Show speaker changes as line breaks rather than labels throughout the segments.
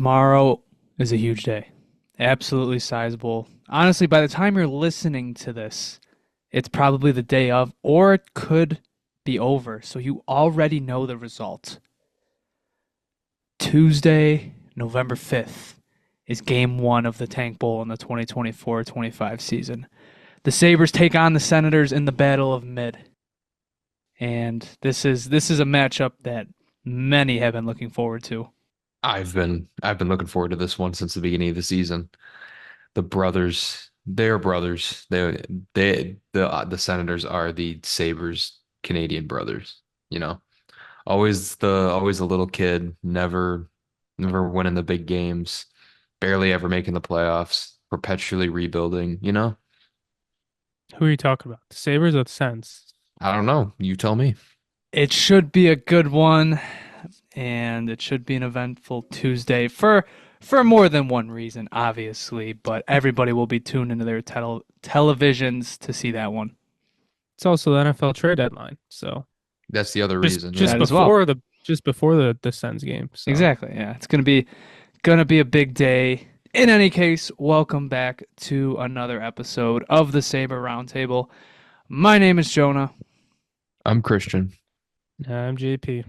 Tomorrow is a huge day. Absolutely sizable. Honestly, by the time you're listening to this, it's probably the day of, or it could be over. So you already know the result. Tuesday, November 5th, is game one of the Tank Bowl in the 2024-25 season. The Sabres take on the Senators in the Battle of Mid. And this is a matchup that many have been looking forward to.
I've been looking forward to this one since the beginning of the season. The brothers, they're brothers. The Senators are the Sabres Canadian brothers, you know. Always the little kid, never winning the big games, barely ever making the playoffs, perpetually rebuilding, you know?
Who are you talking about? The Sabres or the Sens?
I don't know. You tell me.
It should be a good one, and it should be an eventful Tuesday for more than one reason, obviously. But everybody will be tuned into their televisions to see that one.
It's also the NFL trade deadline, so
That's the other
just
reason.
just
That
Yeah.
as well.
before the Sens game. So
Exactly. Yeah, it's gonna be a big day. In any case, welcome back to another episode of the Sabre Roundtable. My name is Jonah,
I'm Christian.
I'm JP.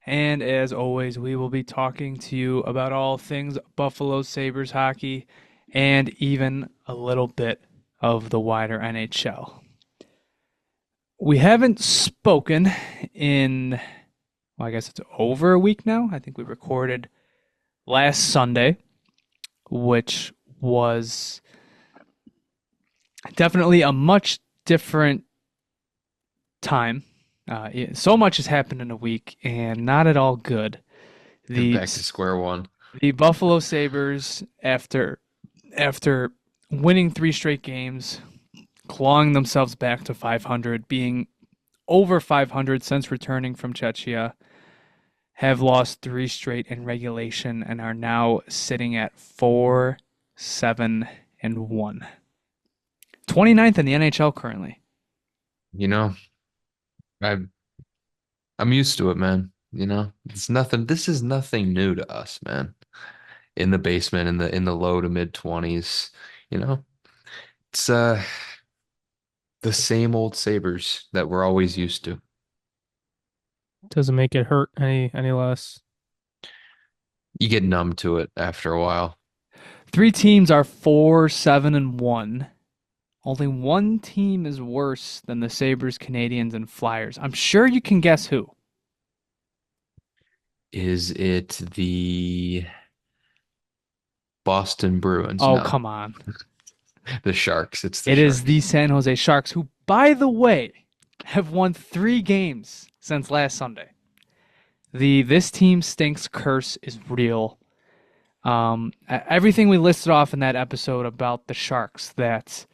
and as always, we will be talking to you about all things Buffalo Sabres hockey and even a little bit of the wider NHL. We haven't spoken in, well, I guess it's over a week now. I think we recorded last Sunday, which was definitely a much different time. So much has happened in a week, and not at all good. The
Back to square one.
the Buffalo Sabres, after winning three straight games, clawing themselves back to 500, being over 500 since returning from Czechia, have lost three straight in regulation and are now sitting at 4-7-1. 29th in the NHL currently.
You know, I I'm used to it, man. It's nothing. This is nothing new to us, man. In the basement, in the low to mid 20s, you know, it's the same old Sabres that we're always used to.
Doesn't make it hurt any less.
You get numb to it after a while.
Three teams are 4-7-1. Only one team is worse than the Sabres, Canadians, and Flyers. I'm sure you can guess who.
Is it the Boston Bruins?
Oh,
No,
come on.
the Sharks. It's the
It is
Sharks.
the San Jose Sharks, who, by the way, have won three games since last Sunday. The "this team stinks" curse is real. Everything we listed off in that episode about the Sharks, that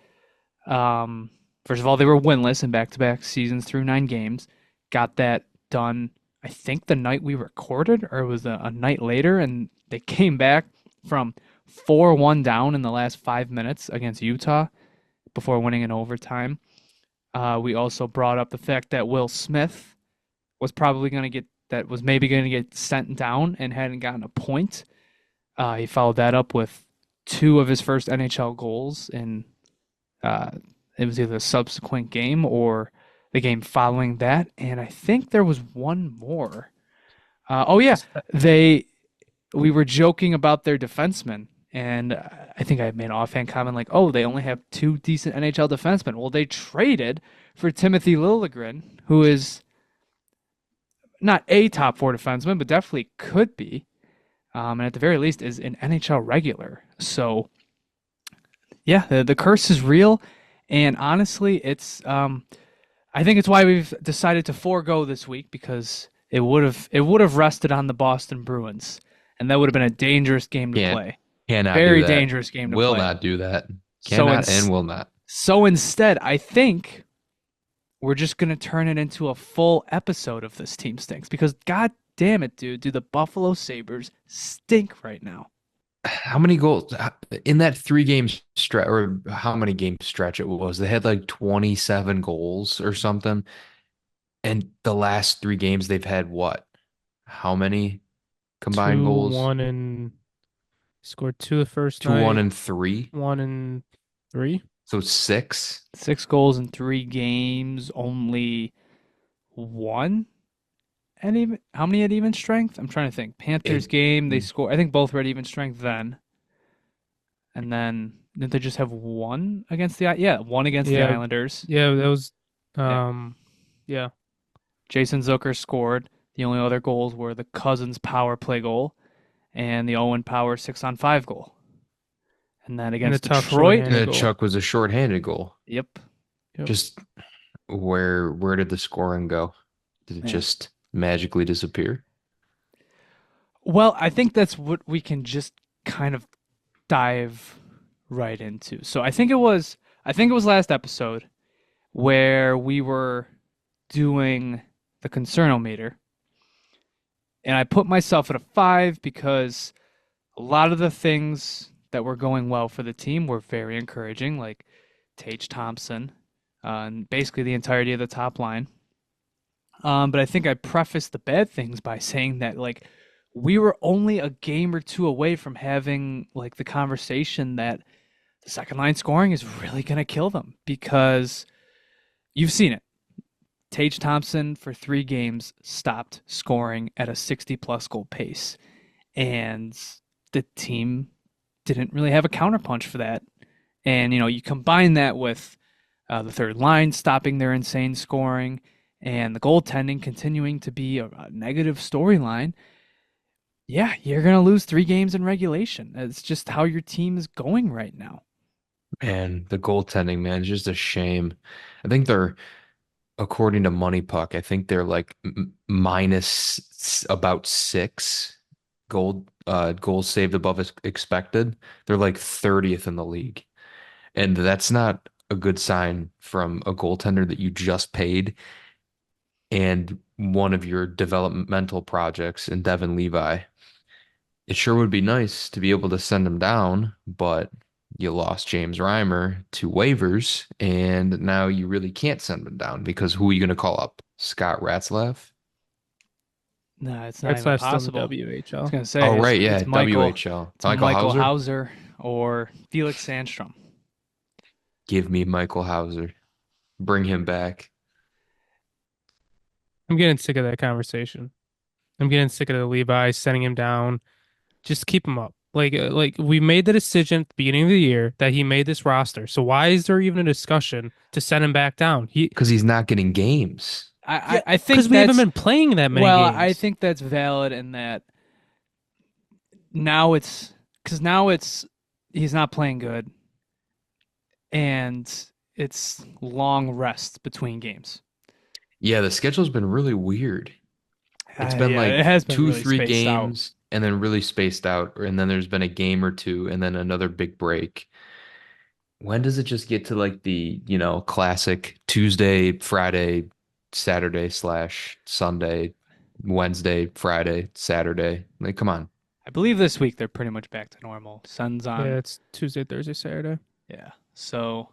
first of all, they were winless in back-to-back seasons through 9 games. Got that done, I think, the night we recorded, or it was a night later, and they came back from 4-1 down in the last 5 minutes against Utah before winning in overtime. We also brought up the fact that Will Smith was maybe going to get sent down and hadn't gotten a point. He followed that up with two of his first NHL goals in it was either a subsequent game or the game following that, and I think there was one more. Oh yeah, we were joking about their defensemen, and I think I made an offhand comment like, "Oh, they only have two decent NHL defensemen." Well, they traded for Timothy Liljegren, who is not a top four defenseman, but definitely could be, and at the very least is an NHL regular. So yeah, the curse is real, and honestly, it's I think it's why we've decided to forego this week, because it would have rested on the Boston Bruins, and that would have been a dangerous game to
Can't
play.
cannot do
Very
that.
dangerous game to
Will
play.
not do that.
So
Cannot
ins-
and will not.
so instead, I think we're just gonna turn it into a full episode of This Team Stinks, because god damn it, dude, do the Buffalo Sabres stink right now.
How many goals in that 3 game stretch, or how many game stretch it was? They had like 27 goals or something. And the last 3 games they've had what? How many combined
Two,
goals?
one, and Scored 2 the first
2, 1,
night,
and 3.
1 and 3.
So 6.
6 goals in 3 games, only one at even. How many at even strength? I'm trying to think. Panthers
It
game, they score. I think both were at even strength then. And then didn't they just have one against one against the
Yeah,
Islanders.
yeah, that was
Yeah.
yeah.
Jason Zucker scored. The only other goals were the Cousins power play goal and the Owen Power 6-on-5 goal. And then
And a
against
tough
Detroit,
shorthanded goal.
Chuck was a shorthanded goal.
yep.
Yep.
Just where did the scoring go? Did it
Yeah.
just magically disappear?
Well, I think that's what we can just kind of dive right into. So I think it was last episode where we were doing the concernometer, and I put myself at a 5 because a lot of the things that were going well for the team were very encouraging, like Tage Thompson, and basically the entirety of the top line. But I think I prefaced the bad things by saying that like we were only a game or two away from having like the conversation that the second line scoring is really going to kill them because you've seen it. Tage Thompson for 3 games stopped scoring at a 60-plus goal pace, and the team didn't really have a counterpunch for that. And you combine that with the third line stopping their insane scoring and the goaltending continuing to be a negative storyline. Yeah, you're going to lose 3 games in regulation. It's just how your team is going right now.
Man, the goaltending, man, is just a shame. I think they're, according to Money Puck, I think they're like minus about 6 goals saved above expected. They're like 30th in the league. And that's not a good sign from a goaltender that you just paid and one of your developmental projects in Devin Levi. It sure would be nice to be able to send him down, but you lost James Reimer to waivers, and now you really can't send him down because who are you going to call up? Scott Ratzlaff?
No, it's not
That's
even
last still in the
possible. I
WHL.
was going to say
Oh, right, yeah,
it's Michael.
WHL.
It's
Michael
Michael
Hauser?
Hauser or Felix Sandstrom.
Give me Michael Hauser. Bring him back.
I'm getting sick of that conversation. I'm getting sick of the Levi sending him down. Just keep him up. Like we made the decision at the beginning of the year that he made this roster. So why is there even a discussion to send him back down?
Because he's not getting games.
I think
because we haven't
that's
been playing that many
well.
games.
I think that's valid in that now it's he's not playing good, and it's long rests between games.
Yeah, the schedule's been really weird. It's been
Yeah,
like
it has been
2,
really
3
spaced out.
games and then really spaced out, and then there's been a game or two and then another big break. When does it just get to like the, classic Tuesday, Friday, Saturday slash Sunday, Wednesday, Friday, Saturday? Like, come on.
I believe this week they're pretty much back to normal. Sun's on.
Yeah, it's Tuesday, Thursday, Saturday.
Yeah. So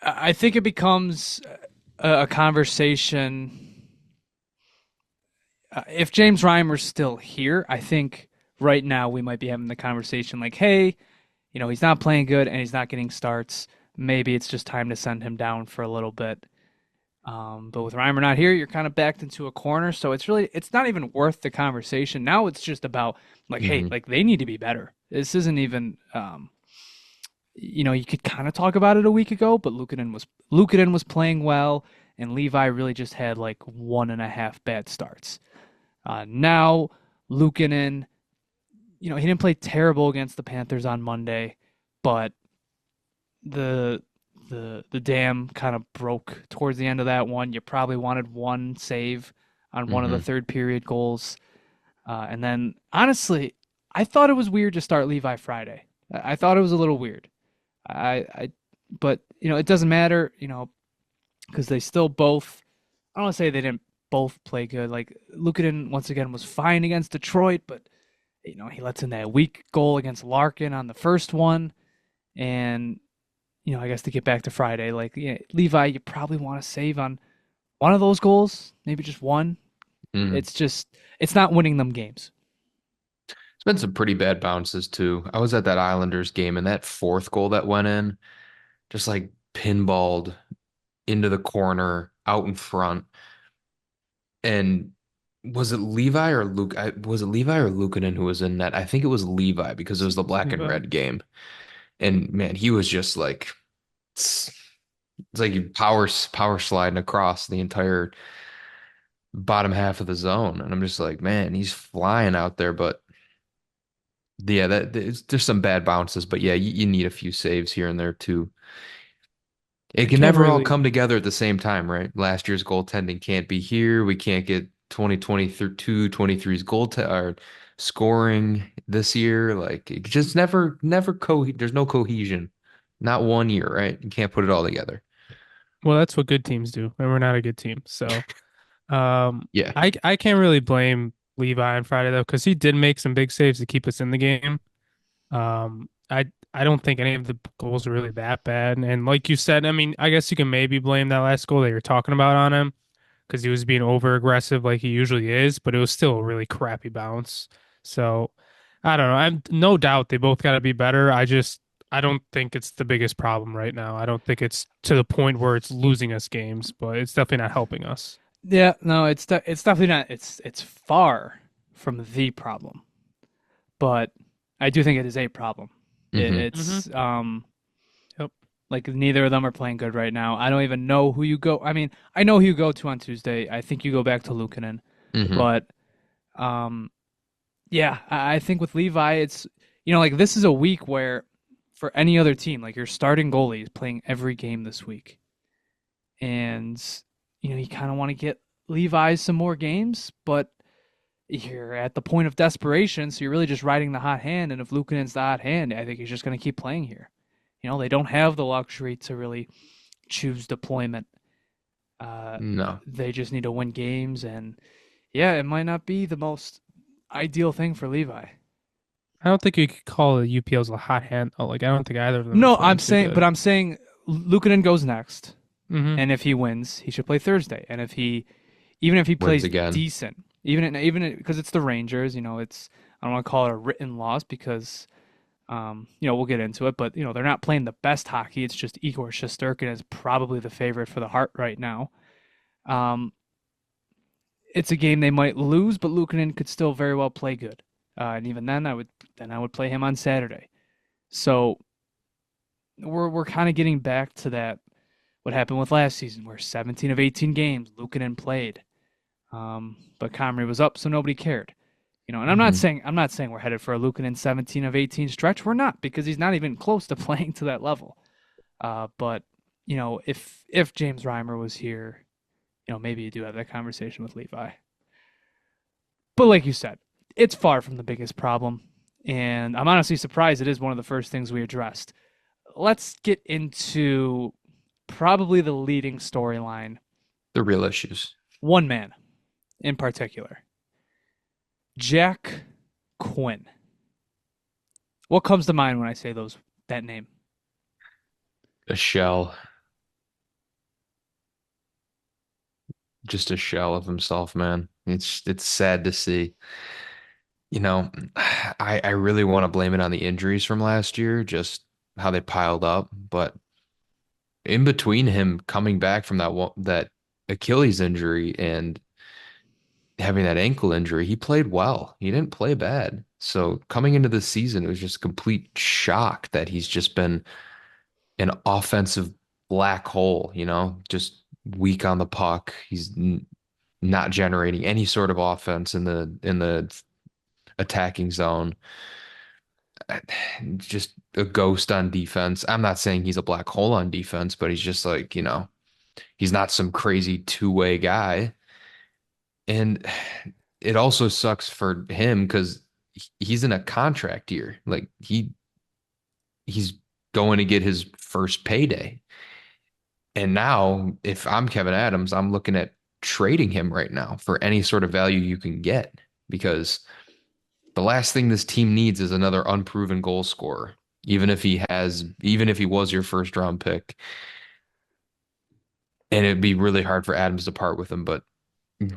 I think it becomes a conversation. If James Reimer's still here, I think right now we might be having the conversation like, hey, he's not playing good and he's not getting starts. Maybe it's just time to send him down for a little bit. But with Reimer not here, you're kind of backed into a corner. So it's not even worth the conversation. Now it's just about like, hey, like they need to be better. This isn't even, you could kind of talk about it a week ago, but Luukkonen was playing well, and Levi really just had like 1.5 bad starts. Now Luukkonen, he didn't play terrible against the Panthers on Monday, but the dam kind of broke towards the end of that one. You probably wanted one save on one of the third period goals. And then honestly, I thought it was weird to start Levi Friday. I thought it was a little weird. But it doesn't matter, because they still both, I don't want to say they didn't both play good. Like Luukkonen once again was fine against Detroit, but he lets in that weak goal against Larkin on the first one. And I guess to get back to Friday, like Levi, you probably want to save on one of those goals, maybe just one. It's not winning them games.
Been some pretty bad bounces too. I was at that Islanders game and that fourth goal that went in, just like pinballed into the corner out in front. And was it Levi or Luke? Was it Levi or Luukkonen who was in that? I think it was Levi because it was the black and
Levi.
red game. And man, he was just like it's like you power sliding across the entire bottom half of the zone. And I'm just like, man, he's flying out there. But yeah, there's some bad bounces. But yeah, you need a few saves here and there too. It
I
can
can't
never all
really.
come together at the same time, right? Last year's goaltending can't be here. We can't get 2022, 23's goal or scoring this year. Like it just never there's no cohesion. Not one year, right? You can't put it all together.
Well, that's what good teams do, and we're not a good team. So,
Yeah.
I can't really blame Levi on Friday though, because he did make some big saves to keep us in the game. I don't think any of the goals are really that bad. And like you said, I mean, I guess you can maybe blame that last goal that you're talking about on him because he was being over aggressive like he usually is, but it was still a really crappy bounce. So I don't know. I'm no doubt they both got to be better. I don't think it's the biggest problem right now. I don't think it's to the point where it's losing us games, but it's definitely not helping us.
Yeah, no, it's definitely not. It's far from the problem, but I do think it is a problem.
Hmm.
Mm-hmm.
It's
Yep.
like neither of them are playing good right now. I don't even know who you go. I mean, I know who you go to on Tuesday. I think you go back to Luukkonen,
Hmm.
but um, yeah, I think with Levi, it's like this is a week where for any other team, like your starting goalie is playing every game this week, and you kind of want to get Levi some more games, but you're at the point of desperation, so you're really just riding the hot hand. And if Luukkonen's the hot hand, I think he's just going to keep playing here. They don't have the luxury to really choose deployment. Uh,
No.
they just need to win games, and yeah, it might not be the most ideal thing for Levi.
I don't think you could call the UPLs a hot hand. Oh, like I don't think either of them are
No,
playing too
but
good.
I'm saying Luukkonen goes next,
Hmm.
and if he wins, he should play Thursday. And even if he
Wins
plays
again.
decent, even because it's the Rangers, it's I don't want to call it a written loss because we'll get into it, but they're not playing the best hockey. It's just Igor Shesterkin is probably the favorite for the Hart right now. Um, it's a game they might lose, but Luukkonen could still very well play good. And even then, I would play him on Saturday. So we're kind of getting back to that what happened with last season, where 17 of 18 games Luukkonen played, but Comrie was up, so nobody cared. And
Hmm.
I'm not saying we're headed for a Luukkonen 17 of 18 stretch. We're not because he's not even close to playing to that level. But if James Reimer was here, maybe you do have that conversation with Levi. But like you said, it's far from the biggest problem, and I'm honestly surprised it is one of the first things we addressed. Let's get into probably the leading storyline,
The real issues.
one man in particular, Jack Quinn. What comes to mind when I say that name?
A shell. Just a shell of himself, man. It's sad to see. I really want to blame it on the injuries from last year, just how they piled up. But in between him coming back from that Achilles injury and having that ankle injury, he played well. He didn't play bad. So coming into the season, it was just a complete shock that he's just been an offensive black hole, just weak on the puck. He's n not generating any sort of offense in the attacking zone. Just a ghost on defense. I'm not saying he's a black hole on defense, but he's just like, he's not some crazy two-way guy. And it also sucks for him because he's in a contract year. Like he's going to get his first payday. And now, if I'm Kevyn Adams, I'm looking at trading him right now for any sort of value you can get because the last thing this team needs is another unproven goal scorer. Even if he was your first round pick, and it'd be really hard for Adams to part with him. But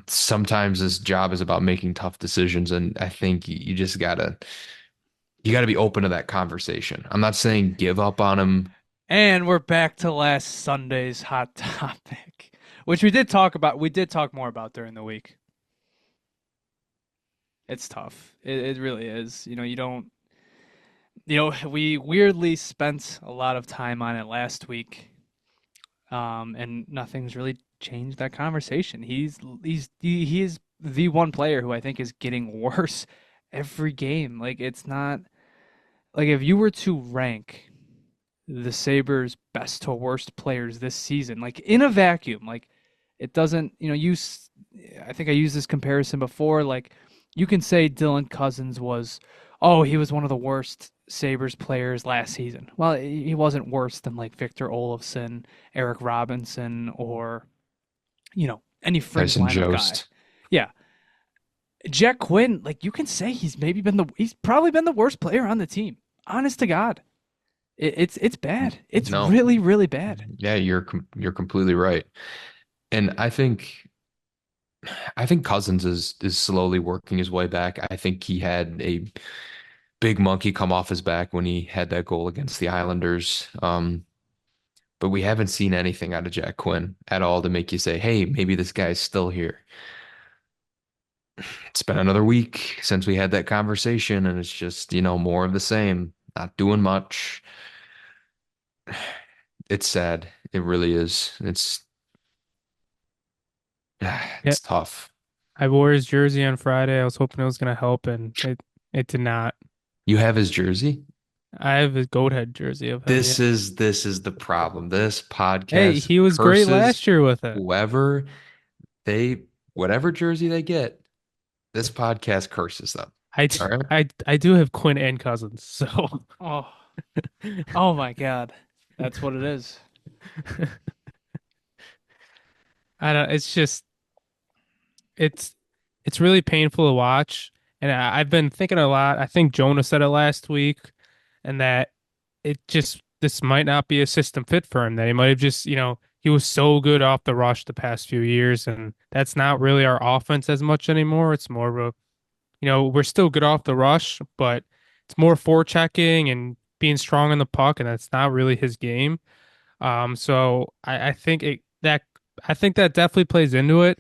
Sometimes this job is about making tough decisions, and I think you just you gotta be open to that conversation. I'm not saying give up on him.
And we're back to last Sunday's hot topic, which we did talk about. We did talk more about during the week. It's tough. It really is. You don't, we weirdly spent a lot of time on it last week, and nothing's really changed that conversation. He is the one player who I think is getting worse every game. Like it's not like if you were to rank the Sabres best to worst players this season, like in a vacuum, like it doesn't, I think I used this comparison before. Like you can say Dylan Cousins was, oh, he was one of the worst Sabres players last season. Well, he wasn't worse than like Victor Olofsson, Eric Robinson, or, any fringe
Tyson
lineup guy.
Jost.
Yeah. Jack Quinn, like you can say he's probably been the worst player on the team. Honest to God. It's bad. It's
No.
really, really bad.
Yeah, you're completely right. And I think Cousins is slowly working his way back. I think he had a big monkey come off his back when he had that goal against the Islanders. But we haven't seen anything out of Jack Quinn at all to make you say, hey, maybe this guy's still here. It's been another week since we had that conversation, and it's just, more of the same, not doing much. It's sad. It really is.
Yeah,
It's tough.
I wore his jersey on Friday. I was hoping it was gonna help, and it did not.
You have his jersey?
I have a goat head jersey of him. Yeah.
This is the problem. This
Hey,
podcast
he was great
curses
last year with it.
whoever they whatever jersey they get. This podcast curses them.
I,
All right.
I do have Quinn and Cousins, so
Oh, oh my God. That's what it is.
I don't. It's just it's it's really painful to watch, and I've been thinking a lot. I think Jonah said it last week, and that this might not be a system fit for him. That he might have just he was so good off the rush the past few years, and that's not really our offense as much anymore. It's more of a we're still good off the rush, but it's more forechecking and being strong on the puck, and that's not really his game. So I think I think that definitely plays into it.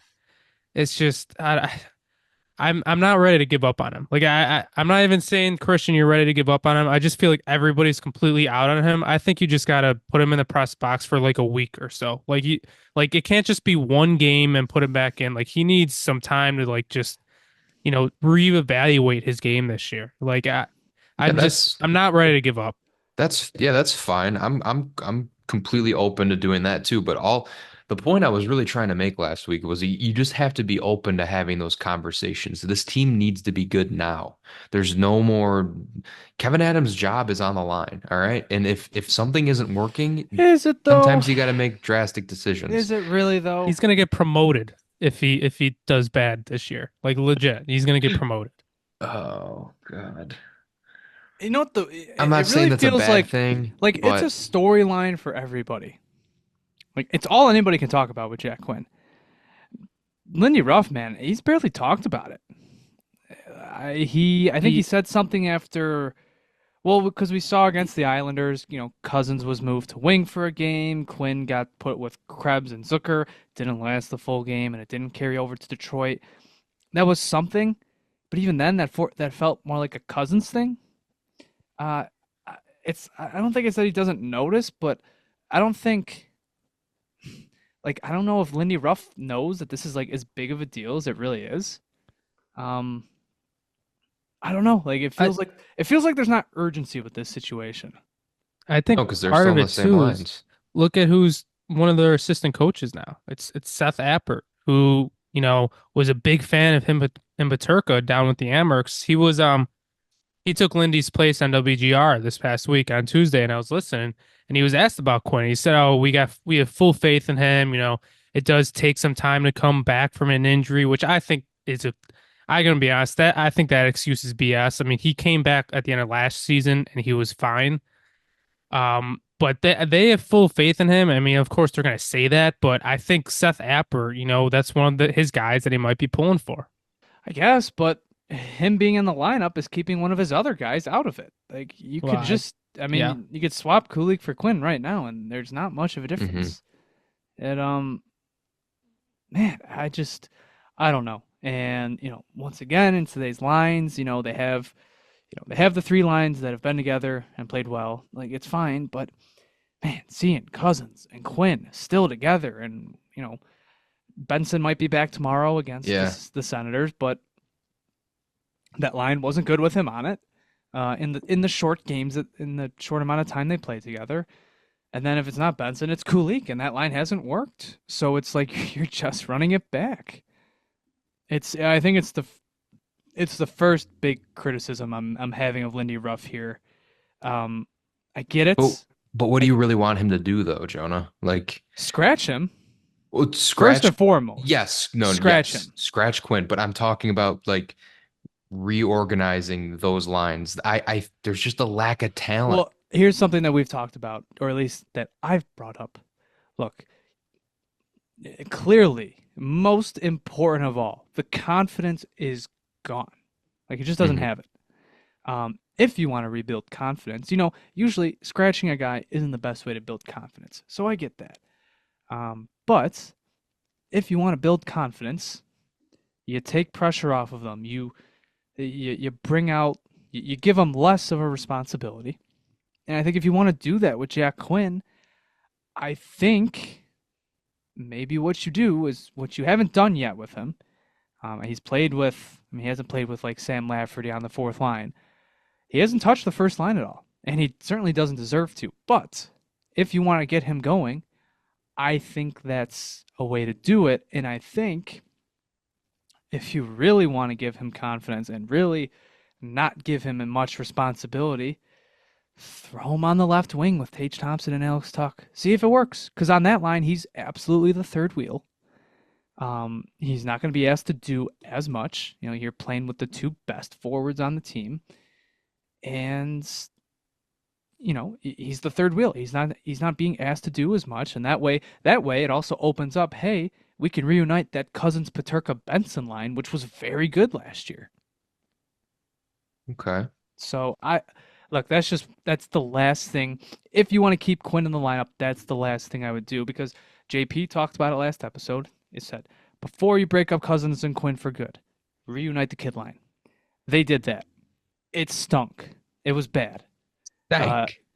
It's just I'm not ready to give up on him. Like I'm not even saying Christian, you're ready to give up on him. I just feel like everybody's completely out on him. I think you just gotta put him in the press box for like a week or so. Like it can't just be one game and put him back in. Like he needs some time to like just reevaluate his game this year. Like
Yeah,
I'm not ready to give up.
that's fine. I'm completely open to doing that too. But all the point I was really trying to make last week was you just have to be open to having those conversations. This team needs to be good now. There's no more Kevyn Adams' job is on the line, all right? And if something isn't working,
Is it though?
sometimes you got to make drastic decisions.
Is it really though?
He's gonna get promoted if he does bad this year. Like legit, he's gonna get promoted.
Oh God.
You know what
I'm
it
not saying
really
that's a
feels
bad thing,
like it's a
but
storyline for everybody. Like it's all anybody can talk about with Jack Quinn. Lindy Ruff, man, he's barely talked about it. I think he
He
said something after, well, because we saw against the Islanders, Cousins was moved to wing for a game. Quinn got put with Krebs and Zucker. Didn't last the full game, and it didn't carry over to Detroit. That was something, but even then, that felt more like a Cousins thing. Uh, I don't think it's that he doesn't notice, but I don't think like I don't know if Lindy Ruff knows that this is like as big of a deal as it really is. Um, I don't know. Like
I
it feels like there's not urgency with this situation.
I think
no, because they're
part
still
of
in the
it
same
too is
lines.
look at who's one of their assistant coaches now. It's Seth Appert, who was a big fan of him and Baturka down with the Amherst. He took Lindy's place on WGR this past week on Tuesday, and I was listening, and he was asked about Quinn. He said, "Oh, we have full faith in him. It does take some time to come back from an injury, which I think is a. I'm gonna be honest, that I think that excuse is BS. I mean, he came back at the end of last season and he was fine. but they have full faith in him. I mean, of course they're going to say that, but I think Seth Apper, that's one of his guys that he might be pulling for.
I guess, but him being in the lineup is keeping one of his other guys out of it. Like you
Well,
could just, I
yeah.
mean, you could swap Kulik for Quinn right now, and there's not much of a
Hmm.
difference. It man, I don't know. And once again in today's lines, they have the three lines that have been together and played well. Like it's fine, but man, seeing Cousins and Quinn still together, and Benson might be back tomorrow against
Yeah.
the Senators, but that line wasn't good with him on it. In the short games, in the short amount of time they play together, and then if it's not Benson, it's Kulik, and that line hasn't worked. So it's like you're just running it back. I think it's the first big criticism I'm having of Lindy Ruff here. I get it.
But what do
I
you really want him to do though, Jonah? Like,
scratch him
well,
first
scratch.
and foremost.
Yes, no,
Scratch
yes,
him.
scratch Quinn. But I'm talking about like reorganizing those lines. There's just a lack of talent.
Well, here's something that we've talked about, or at least that I've brought up. Look, clearly, most important of all, the confidence is gone. Like, he just doesn't
Hmm.
have it. If you want to rebuild confidence, usually scratching a guy isn't the best way to build confidence. So I get that. But if you want to build confidence, you take pressure off of them. You bring out, you give them less of a responsibility. And I think if you want to do that with Jack Quinn, I think maybe what you do is what you haven't done yet with him. He hasn't played with like Sam Lafferty on the fourth line. He hasn't touched the first line at all, and he certainly doesn't deserve to. But if you want to get him going, I think that's a way to do it. And I think if you really want to give him confidence and really not give him much responsibility, throw him on the left wing with Tage Thompson and Alex Tuck. See if it works. Because on that line, he's absolutely the third wheel. He's not going to be asked to do as much. You're playing with the two best forwards on the team, and he's the third wheel. He's not being asked to do as much, and that way it also opens up. Hey, we can reunite that Cousins Paterka Benson line, which was very good last year.
Okay.
So look, that's the last thing. If you want to keep Quinn in the lineup, that's the last thing I would do, because JP talked about it last episode. He said, before you break up Cousins and Quinn for good, reunite the kid line. They did that. It stunk. It was bad.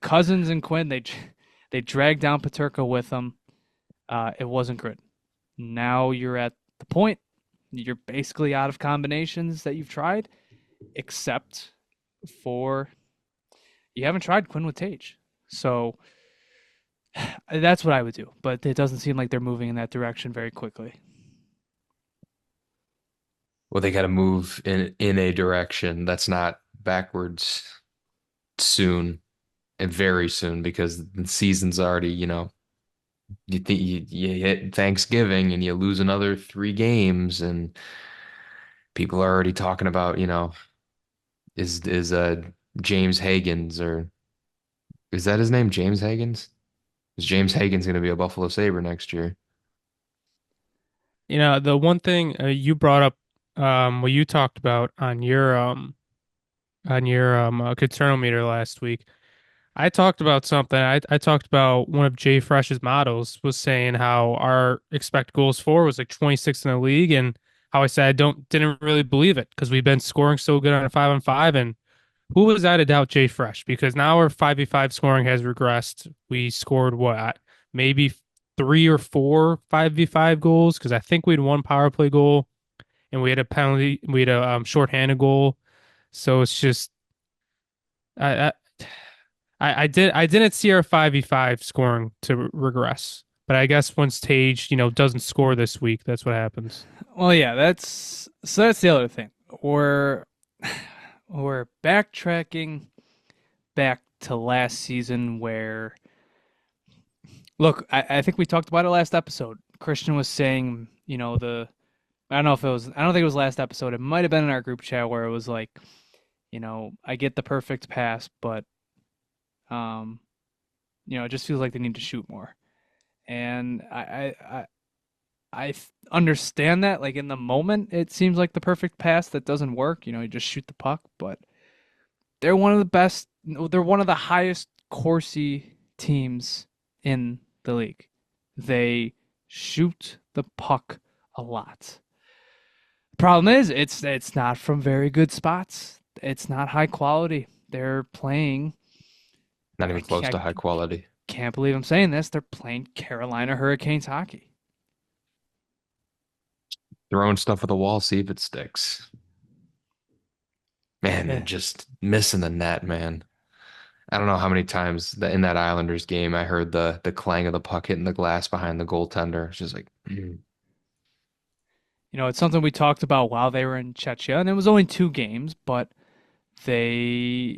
Cousins and Quinn, they dragged down Paterka with them. It wasn't good. Now you're at the point. You're basically out of combinations that you've tried, except for you haven't tried Quinn with Tage. So that's what I would do. But it doesn't seem like they're moving in that direction very quickly.
Well, they got to move in a direction that's not backwards soon and very soon, because the season's already, you think you hit Thanksgiving and you lose another 3 games, and people are already talking about, is James Hagens, or is that his name, James Hagens? Is James Hagens going to be a Buffalo Sabre next year?
The one thing you brought up, what you talked about on your concern meter last week. I talked about something. I talked about one of Jay Fresh's models was saying how our expect goals for was like 26th in the league, and how I said I didn't really believe it because we've been scoring so good on a 5-on-5. And who was I to doubt Jay Fresh? Because now our 5v5 scoring has regressed. We scored what, maybe 3 or 4 5v5 goals, because I think we had one power play goal and we had a penalty, we had a shorthanded goal. So it's just I, I didn't see our 5v5 scoring to regress. But I guess once Tage, doesn't score this week, that's what happens.
Well, yeah, that's the other thing. We're backtracking back to last season where, look, I think we talked about it last episode. Christian was saying, I don't think it was last episode. It might have been in our group chat where it was like, I get the perfect pass, but it just feels like they need to shoot more. And understand that. Like in the moment, it seems like the perfect pass that doesn't work. You just shoot the puck, but they're one of the best. They're one of the highest Corsi teams in the league. They shoot the puck a lot. Problem is, it's not from very good spots. It's not high quality. They're playing.
Not
I
even close
can't,
to high quality.
can't believe I'm saying this. They're playing Carolina Hurricanes hockey.
Throwing stuff at the wall, see if it sticks. Man,
Yeah.
and just missing the net, man. I don't know how many times in that Islanders game I heard the clang of the puck hitting the glass behind the goaltender. It's just like,
It's something we talked about while they were in Czechia, and it was only 2 games, but they,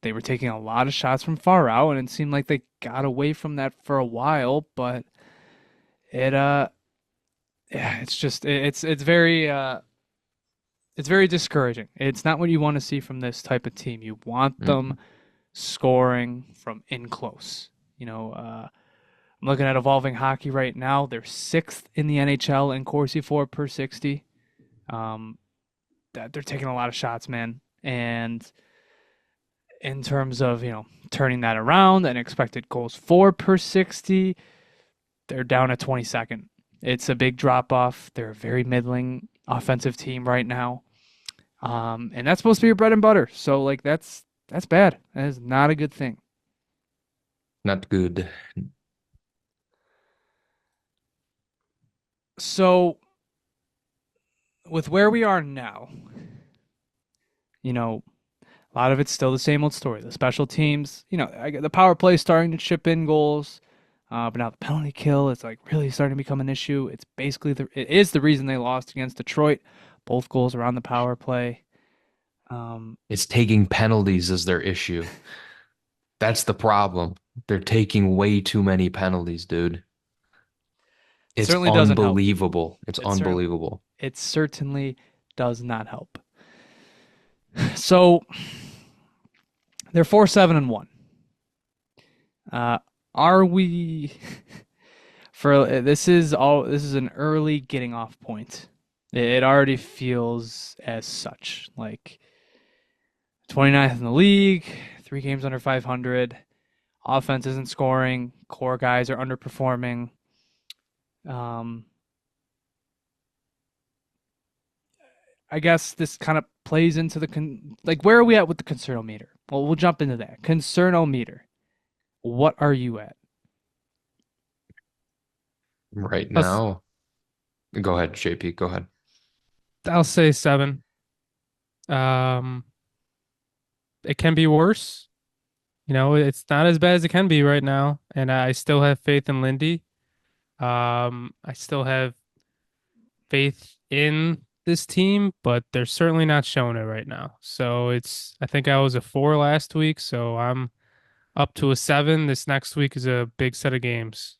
they were taking a lot of shots from far out, and it seemed like they got away from that for a while, but it, yeah, it's just, it's very discouraging. It's not what you want to see from this type of team. You want them scoring from in close. I'm looking at Evolving Hockey right now. They're 6th in the NHL in Corsi for per 60. That they're taking a lot of shots, man. And in terms of, turning that around and expected goals for per 60, they're down at 22nd. It's a big drop off. They're a very middling offensive team right now. And that's supposed to be your bread and butter. So like that's bad. That is not a good thing.
not good.
So with where we are now, a lot of it's still the same old story. The special teams, the power play is starting to chip in goals, but now the penalty kill is like really starting to become an issue. It's basically it is the reason they lost against Detroit. Both goals are on the power play.
It's taking penalties as their issue. That's the problem. They're taking way too many penalties, dude. It's
certainly doesn't help.
unbelievable. It's
It
unbelievable.
It certainly does not help. So they're 4-7-1. Are we this is an early getting off point. It already feels as such. Like 29th in the league, 3 games under 500. Offense isn't scoring. Core guys are underperforming. I guess this kind of plays into where are we at with the concernometer? Well, we'll jump into that. Concernometer. What are you at?
Right
I'll,
now, go ahead, JP. Go ahead.
I'll say 7. It can be worse. It's not as bad as it can be right now, and I still have faith in Lindy. I still have faith in this team, but they're certainly not showing it right now. So I think I was a 4 last week, so I'm up to a 7. This next week is a big set of games.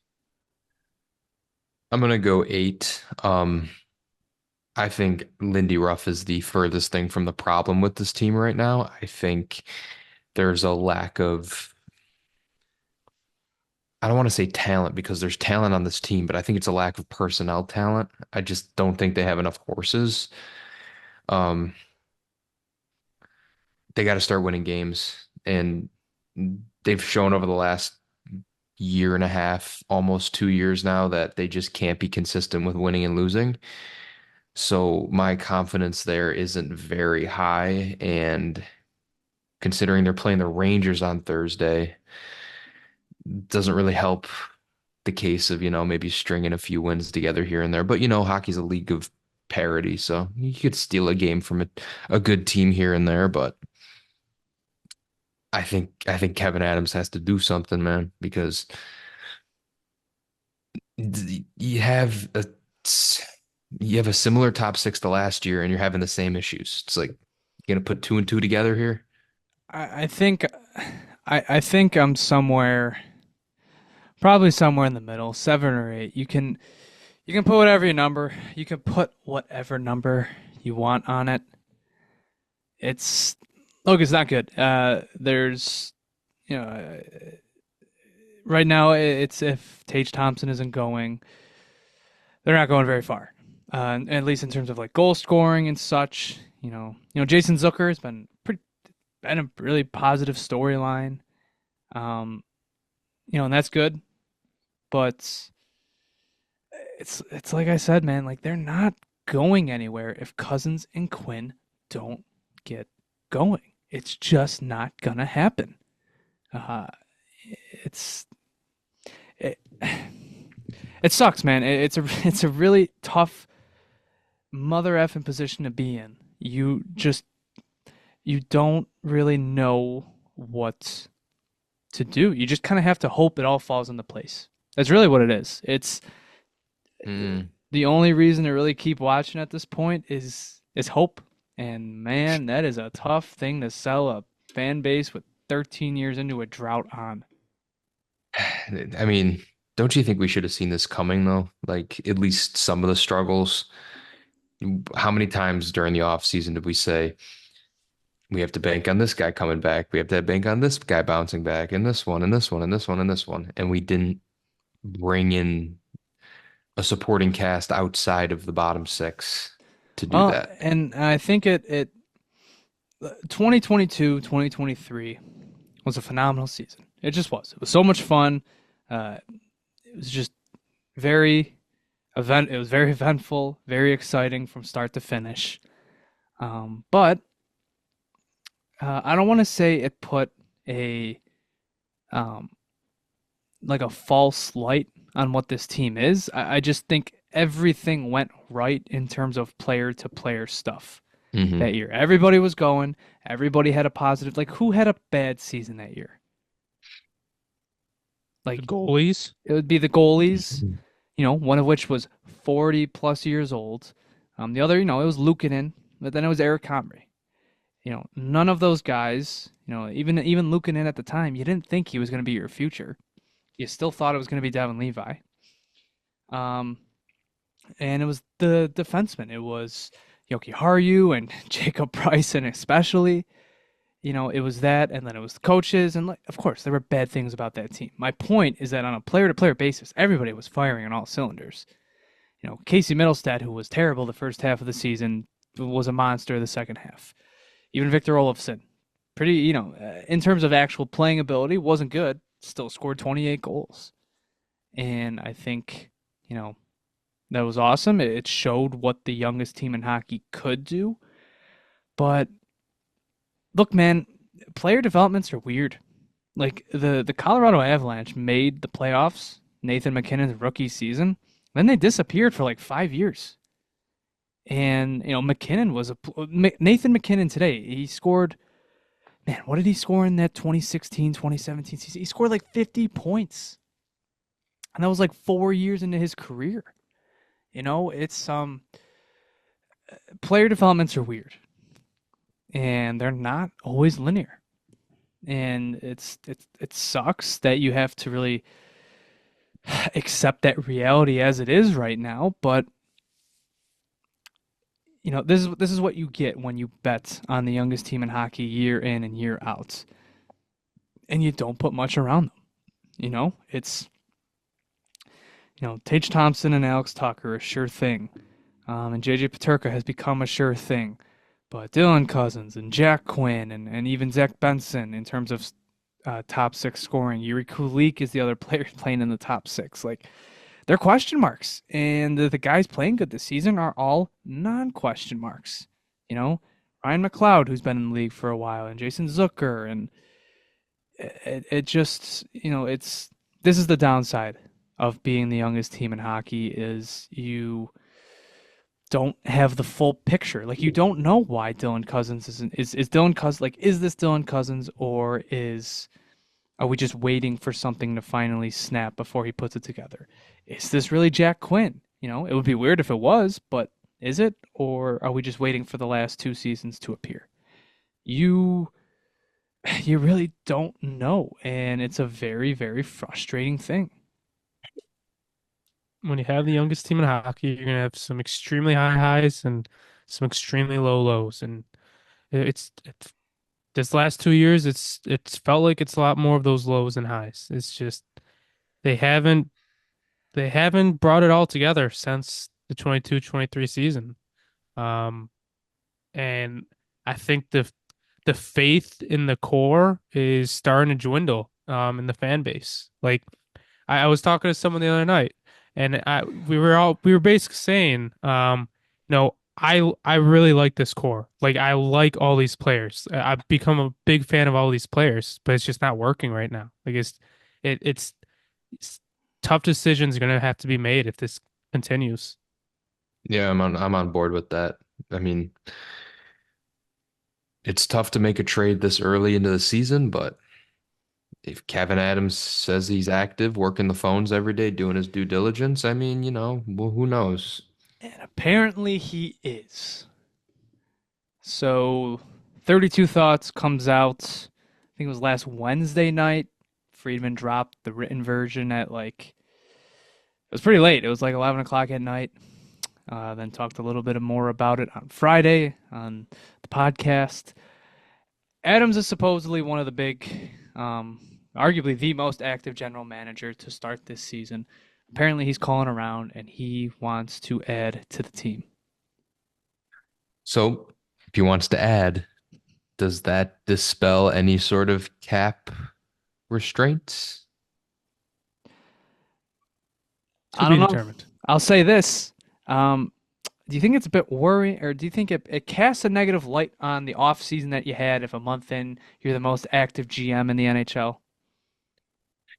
I'm gonna go 8. I think Lindy Ruff is the furthest thing from the problem with this team right now. I think there's a lack of, I don't want to say talent because there's talent on this team, but I think it's a lack of personnel talent. I just don't think they have enough horses. Um, they got to start winning games, and they've shown over the last year and a half, almost 2 years now, that they just can't be consistent with winning and losing. So my confidence there isn't very high, and considering they're playing the Rangers on Thursday, doesn't really help the case of, maybe stringing a few wins together here and there. But, hockey's a league of parity, so you could steal a game from a good team here and there. But I think Kevyn Adams has to do something, man, because you have a similar top 6 to last year, and you're having the same issues. It's like you're gonna put 2 and 2 together here.
I think I'm probably somewhere in the middle, 7 or 8. You can put whatever number. You can put whatever number you want on it. It's not good. There's right now it's if Tage Thompson isn't going, they're not going very far. At least in terms of like goal scoring and such. Jason Zucker has been a really positive storyline. Um, and that's good. But it's like I said, man, like they're not going anywhere if Cousins and Quinn don't get going. It's just not gonna happen. Uh, it's it, it sucks, man. It's a really tough mother effing position to be in. You don't really know what to do. You just kind of have to hope it all falls into place. That's really what it is. It's
Mm.
the only reason to really keep watching at this point is hope. And man, that is a tough thing to sell a fan base with 13 years into a drought on.
I mean, don't you think we should have seen this coming though? Like at least some of the struggles. How many times during the off season did we say we have to bank on this guy coming back? We have to bank on this guy bouncing back, and this one, and this one, and this one, and this one. And we didn't bring in a supporting cast outside of the bottom six to do
Well,
that.
and I think it 2022, 2023 was a phenomenal season. It just was. It was so much fun. It was just very it was very eventful, very exciting from start to finish. But I don't want to say it put a um, like a false light on what this team is. I just think everything went right in terms of player to player stuff
Hmm.
that year. Everybody was going. Everybody had a positive. Like who had a bad season that year?
The
Like
goalies.
it would be the goalies. One of which was 40 plus years old. The other, it was Luukkonen, but then it was Eric Comrie. None of those guys, even Luukkonen at the time, you didn't think he was going to be your future. You still thought it was going to be Devin Levi. Um, and it was the defensemen. It was Yoki Haru and Jacob Bryson especially. It was that, and then it was the coaches, and like, of course, there were bad things about that team. My point is that on a player-to-player basis, everybody was firing on all cylinders. Casey Mittelstadt, who was terrible the first half of the season, was a monster the second half. Even Victor Olofsson, pretty, in terms of actual playing ability, wasn't good. Still scored 28 goals. And I think, that was awesome. It showed what the youngest team in hockey could do. But look, man, player developments are weird. Like the Colorado Avalanche made the playoffs, Nathan MacKinnon's rookie season. Then they disappeared for like 5 years. And, MacKinnon was Nathan MacKinnon today. He scored, man, what did he score in that 2016, 2017 season? He scored like 50 points. And that was like 4 years into his career. It's player developments are weird. And they're not always linear. And it sucks that you have to really accept that reality as it is right now, but this is what you get when you bet on the youngest team in hockey year in and year out, and you don't put much around them. It's Tage Thompson and Alex Tucker a sure thing, and JJ Peterka has become a sure thing, but Dylan Cousins and Jack Quinn and even Zach Benson in terms of top six scoring, Yuri Kulik is the other player playing in the top six. Like they're question marks, and the guys playing good this season are all non-question marks. Ryan McLeod, who's been in the league for a while, and Jason Zucker, and it just, this is the downside of being the youngest team in hockey is you don't have the full picture. Like you don't know why Dylan Cousins is Dylan Cousins, like is this Dylan Cousins, or are we just waiting for something to finally snap before he puts it together? Is this really Jack Quinn? It would be weird if it was, but is it? Or are we just waiting for the last two seasons to appear? You really don't know, and it's a very, very frustrating thing.
When you have the youngest team in hockey, you're gonna have some extremely high highs and some extremely low lows. And it's this last 2 years, it's felt like it's a lot more of those lows and highs. It's just they haven't they haven't brought it all together since the 22-23 season. Um, and I think the faith in the core is starting to dwindle in the fan base. Like I was talking to someone the other night, and we were basically saying, I really like this core. Like I like all these players. I've become a big fan of all these players, but it's just not working right now. Like it's tough decisions are gonna have to be made if this continues.
Yeah, I'm on board with that. I mean, it's tough to make a trade this early into the season, but if Kevyn Adams says he's active, working the phones every day, doing his due diligence, I mean, well, who knows?
And apparently he is. So 32 Thoughts comes out, I think it was last Wednesday night. Friedman dropped the written version at like, it was pretty late. It was like 11 o'clock at night. Then talked a little bit more about it on Friday on the podcast. Adams is supposedly one of the big, arguably the most active general manager to start this season. Apparently, he's calling around and he wants to add to the team.
So if he wants to add, does that dispel any sort of cap restraints?
To
I
be
don't know.
determined.
I'll say this. Do you think it's a bit worrying, or do you think it casts a negative light on the off season that you had if a month in you're the most active GM in the NHL?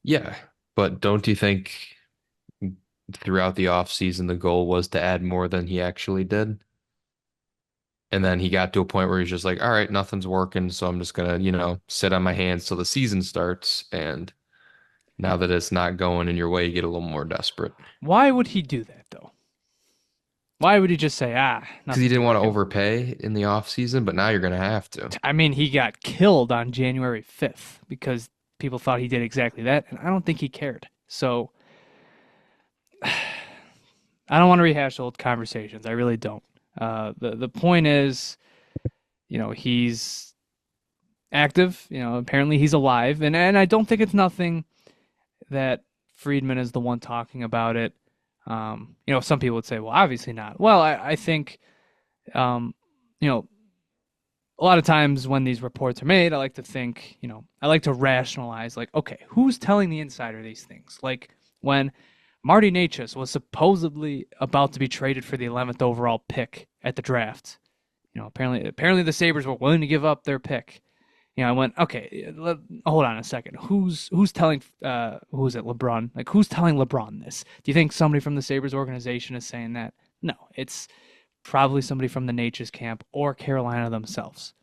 Yeah, but don't you think throughout the off season the goal was to add more than he actually did? And then he got to a point where he's just like, all right, nothing's working, so I'm just gonna, sit on my hands till the season starts. And now that it's not going in your way, you get a little more desperate.
Why would he do that though? Why would he just say,
Because he
nothing's
didn't want to
working?
overpay in the off season, but now you're gonna have to.
I mean, he got killed on January 5th because people thought he did exactly that, and I don't think he cared. So I don't want to rehash old conversations. I really don't. The point is, he's active. Apparently he's alive, and I don't think it's nothing that Friedman is the one talking about it. Some people would say, well, obviously not. Well, I think, um, you know, a lot of times when these reports are made, I like to think, I like to rationalize, like, okay, who's telling the insider these things? Like when Marty Necas was supposedly about to be traded for the 11th overall pick at the draft. Apparently the Sabres were willing to give up their pick. I went, okay, hold on a second. Who's telling who is it, LeBron? Like who's telling LeBron this? Do you think somebody from the Sabres organization is saying that? No, it's probably somebody from the Nature's camp or Carolina themselves.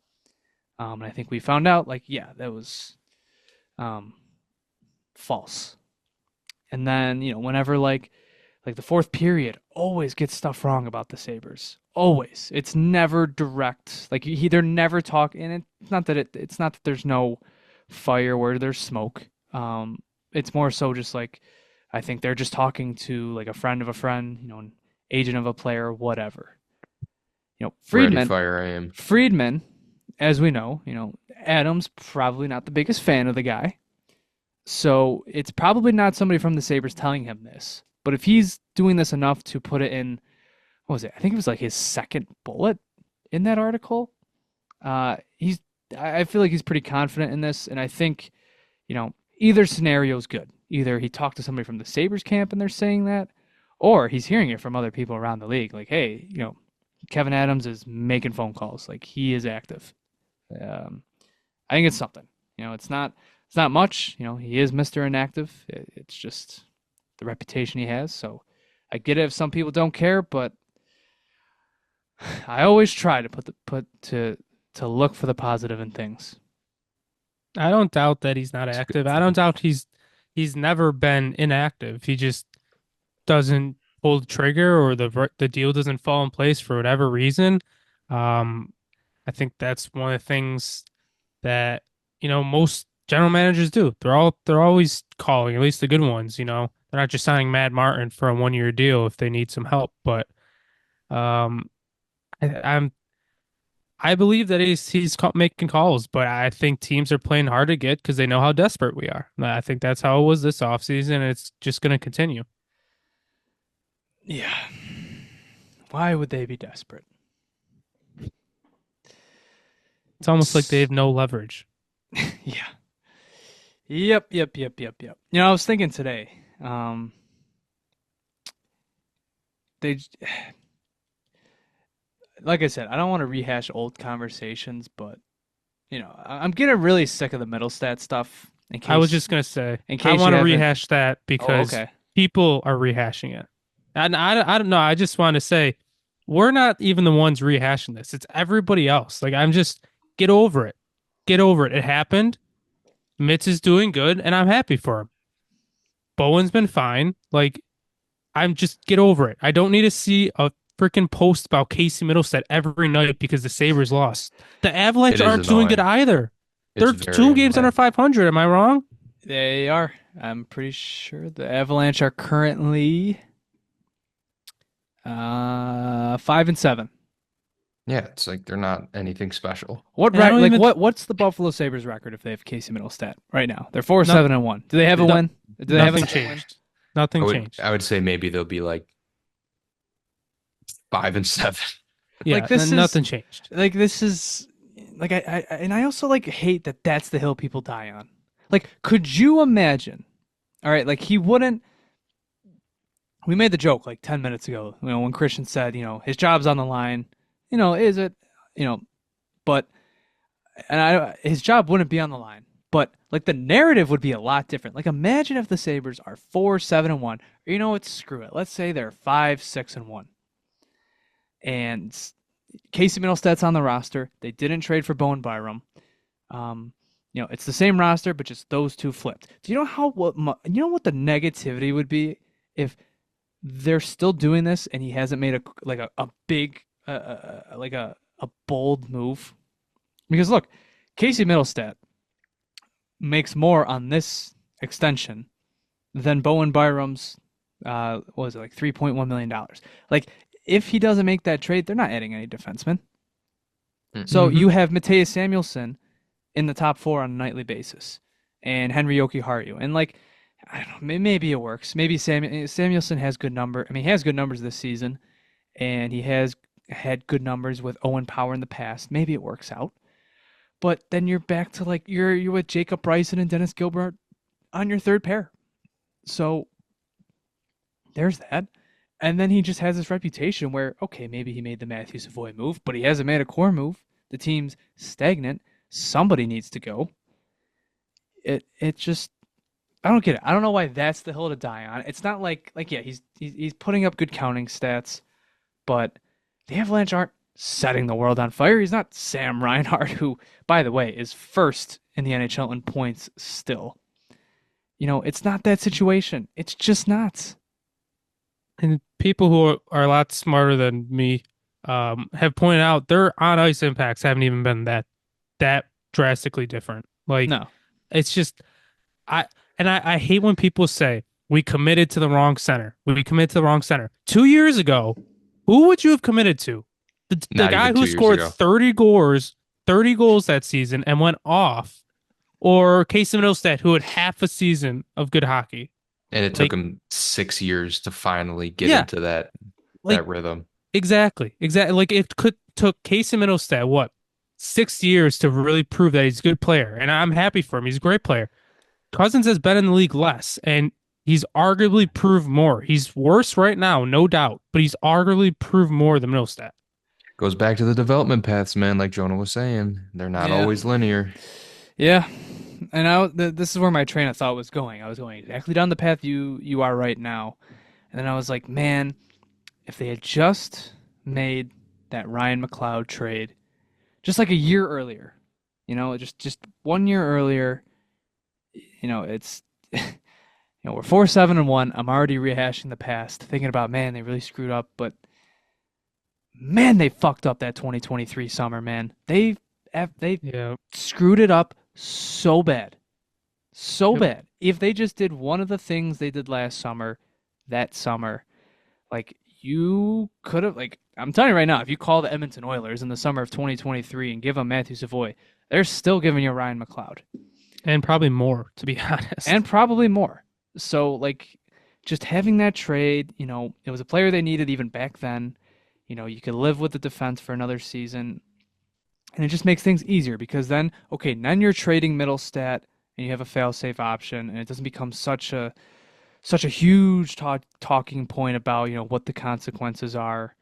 And I think we found out, like, yeah, that was um, false. And then, whenever like the fourth period always gets stuff wrong about the Sabres. Always. It's never direct. Like they're never talking. And it's not that there's no fire where there's smoke. It's more so just like I think they're just talking to like a friend of a friend, an agent of a player, whatever.
Ready,
Friedman,
fire, I am.
Friedman, as we know, Adams probably not the biggest fan of the guy. So it's probably not somebody from the Sabres telling him this. But if he's doing this enough to put it in, what was it? I think it was like his second bullet in that article. He's, I feel like he's pretty confident in this, and I think, either scenario is good. Either he talked to somebody from the Sabres camp and they're saying that, or he's hearing it from other people around the league. Like, hey, Kevyn Adams is making phone calls. Like he is active. I think it's something. It's not much. He is Mr. Inactive. It's just the reputation he has. So I get it if some people don't care, but I always try to to look for the positive in things.
I don't doubt that he's not
It's a good
active. I
thing.
don't doubt he's never been inactive. He just doesn't pull the trigger or the deal doesn't fall in place for whatever reason. Um, I think that's one of the things that, most general managers do. They're always calling, at least the good ones, They're not just signing Matt Martin for a 1 year deal if they need some help. But um I'm I believe that making calls, but I think teams are playing hard to get because they know how desperate we are. And I think that's how it was this offseason, and it's just going to continue.
Yeah. Why would they be desperate?
It's almost like they have no leverage.
Yeah. Yep. I was thinking today, they, like I said, I don't want to rehash old conversations, but I'm getting really sick of the Mittelstadt stuff.
I was just going to say,
in
I
case
want
you
to
haven't.
rehash that
Oh,
because
okay.
people are rehashing it. And I don't know. I just want to say, we're not even the ones rehashing this. It's everybody else. Like, get over it. Get over it. It happened. Mitz is doing good, and I'm happy for him. Bowen's been fine. Like, get over it. I don't need to see a freaking post about Casey Mittelstadt every night because the Sabres lost. The Avalanche
It is
aren't doing good
annoying.
either.
It's
They're
very
2 games under
annoying.
500. Am I wrong?
They are. I'm pretty sure the Avalanche are currently 5-7.
Yeah, it's like they're not anything special.
What
And I don't
like
even
what's the Buffalo Sabres record if they have Casey Mittelstadt right now? They're 4-7-1. Do they have a
No-
win? Do they have
nothing
a win?
changed. Nothing
I
changed.
would say maybe they'll be like 5-7.
Yeah,
Like this
nothing
is
changed.
like this is like I also like hate that that's the hill people die on. Like, could you imagine? All right, like he wouldn't. We made the joke like 10 minutes ago, when Christian said, his job's on the line. Is it? But his job wouldn't be on the line. But like the narrative would be a lot different. Like imagine if the Sabres are 4-7-1, or what? Screw it. Let's say they're 5-6-1, and Casey Middlestad's on the roster. They didn't trade for Bowen Byram. It's the same roster, but just those two flipped. Do you know what the negativity would be if they're still doing this and he hasn't made a big like a bold move? Because look, Casey Middlestat makes more on this extension than Bowen Byram's what was it, like $3.1 million. Like, if he doesn't make that trade, they're not adding any defensemen. So
Mhm.
you have Mateus Samuelsson in the top 4 on a nightly basis, and Henry Jokiharju. And like, I don't know, maybe it works. Maybe Samuelsson has good number. I mean, he has good numbers this season, and he has had good numbers with Owen Power in the past. Maybe it works out. But then you're back to like you're with Jacob Bryson and Dennis Gilbert on your third pair. So there's that. And then he just has this reputation where, okay, maybe he made the Matthew Savoy move, but he hasn't made a core move. The team's stagnant. Somebody needs to go. It just, I don't get it. I don't know why that's the hill to die on. It's not like yeah, he's putting up good counting stats, but the Avalanche aren't setting the world on fire. He's not Sam Reinhart, who, by the way, is first in the NHL in points still. It's not that situation. It's just not.
And people who are a lot smarter than me have pointed out their on ice impacts haven't even been that drastically different. Like,
No.
it's just I hate when people say we committed to the wrong center. We committed to the wrong center. 2 years ago, who would you have committed to? The
Not
guy
even
who
2 years
scored
ago.
30 goals that season and went off, or Casey Middlestat, who had half a season of good hockey.
And it took him 6 years to finally get
Yeah.
into that
Like,
rhythm.
Exactly. Like took Casey Mittelstadt, what, 6 years to really prove that he's a good player. And I'm happy for him. He's a great player. Cousins has been in the league less, and he's arguably proved more. He's worse right now, no doubt, but he's arguably proved more than Mittelstadt.
Goes back to the development paths, man, like Jonah was saying. They're not
Yeah.
always linear.
Yeah. And this is where my train of thought was going. I was going exactly down the path you are right now. And then I was like, man, if they had just made that Ryan McLeod trade just like a year earlier, just 1 year earlier, it's we're 4-7-1. I'm already rehashing the past, thinking about, man, they really screwed up, but man, they fucked up that 2023 summer, man. They
Yeah.
screwed it up so bad. So
Yep.
bad. If they just did one of the things they did last summer, that summer, like you could have, like, I'm telling you right now, if you call the Edmonton Oilers in the summer of 2023 and give them Matthew Savoy, they're still giving you Ryan McLeod.
And probably more, to be honest.
And probably more. So, like, just having that trade, it was a player they needed even back then. You could live with the defense for another season. And it just makes things easier because then you're trading Mittelstadt and you have a fail-safe option, and it doesn't become such a huge talking point about what the consequences are.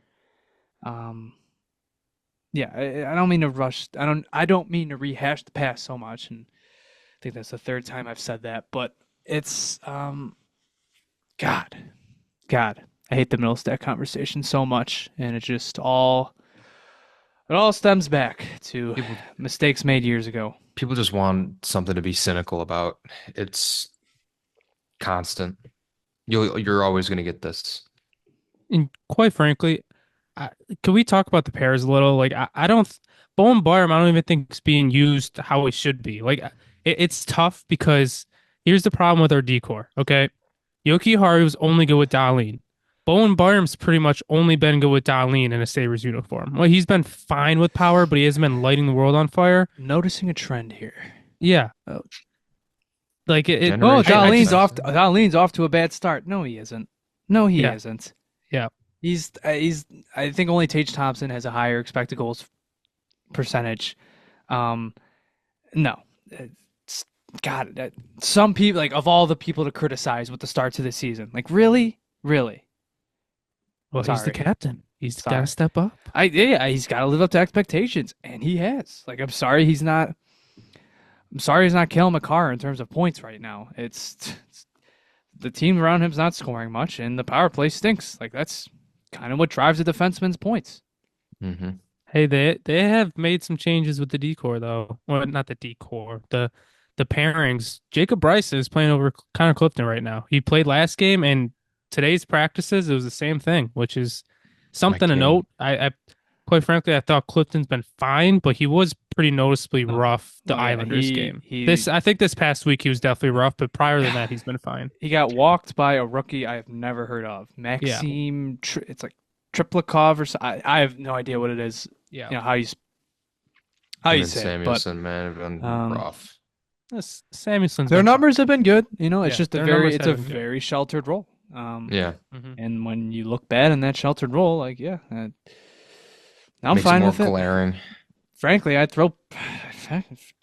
Yeah, I don't mean to rush. I don't mean to rehash the past so much, and I think that's the third time I've said that. But it's God, I hate the Mittelstadt conversation so much, and it all stems back to mistakes made years ago.
People just want something to be cynical about. It's constant. You're always going to get this.
And quite frankly, can we talk about the pairs a little? Like, I don't, Bowen Byram, I don't even think is being used how it should be. Like, it's tough because here's the problem with our decor, okay? Yoki Hari was only good with Dahlin. Bowen Byram's pretty much only been good with Dahlin in a Sabres uniform. Well, he's been fine with power, but he hasn't been lighting the world on fire.
Noticing a trend here.
Yeah. Like
Dahlin's off to a bad start. No, he isn't. No, he isn't.
Yeah.
He's I think only Tage Thompson has a higher expected goals percentage. No. God, some people, like, of all the people to criticize with the starts of the season, like, really?
Well, he's the captain. He's got to step up.
He's got to live up to expectations, and he has. Like, I'm sorry he's not Cale Makar in terms of points right now. It's the team around him's not scoring much, and the power play stinks. Like, that's kind of what drives a defenseman's points.
Mm-hmm.
Hey, they have made some changes with the decor, though. Well, not the decor, the pairings. Jacob Bryson is playing over Connor Clifton right now. He played last game, and today's practices, it was the same thing, which is something to note. I quite frankly, I thought Clifton's been fine, but he was pretty noticeably rough the Islanders game. I think this past week he was definitely rough, but prior to that, he's been fine.
He got walked by a rookie I have never heard of, Maxim. Yeah. It's like Triplikov or something. I have no idea what it is.
Yeah,
how you say
Samuelson, man, have been rough.
Samuelson's
their numbers have been good. It's just
it's
a very sheltered role.
And
when you look bad in that sheltered role, like, I'm
makes
fine
it more
with it.
Glaring.
Frankly, I'd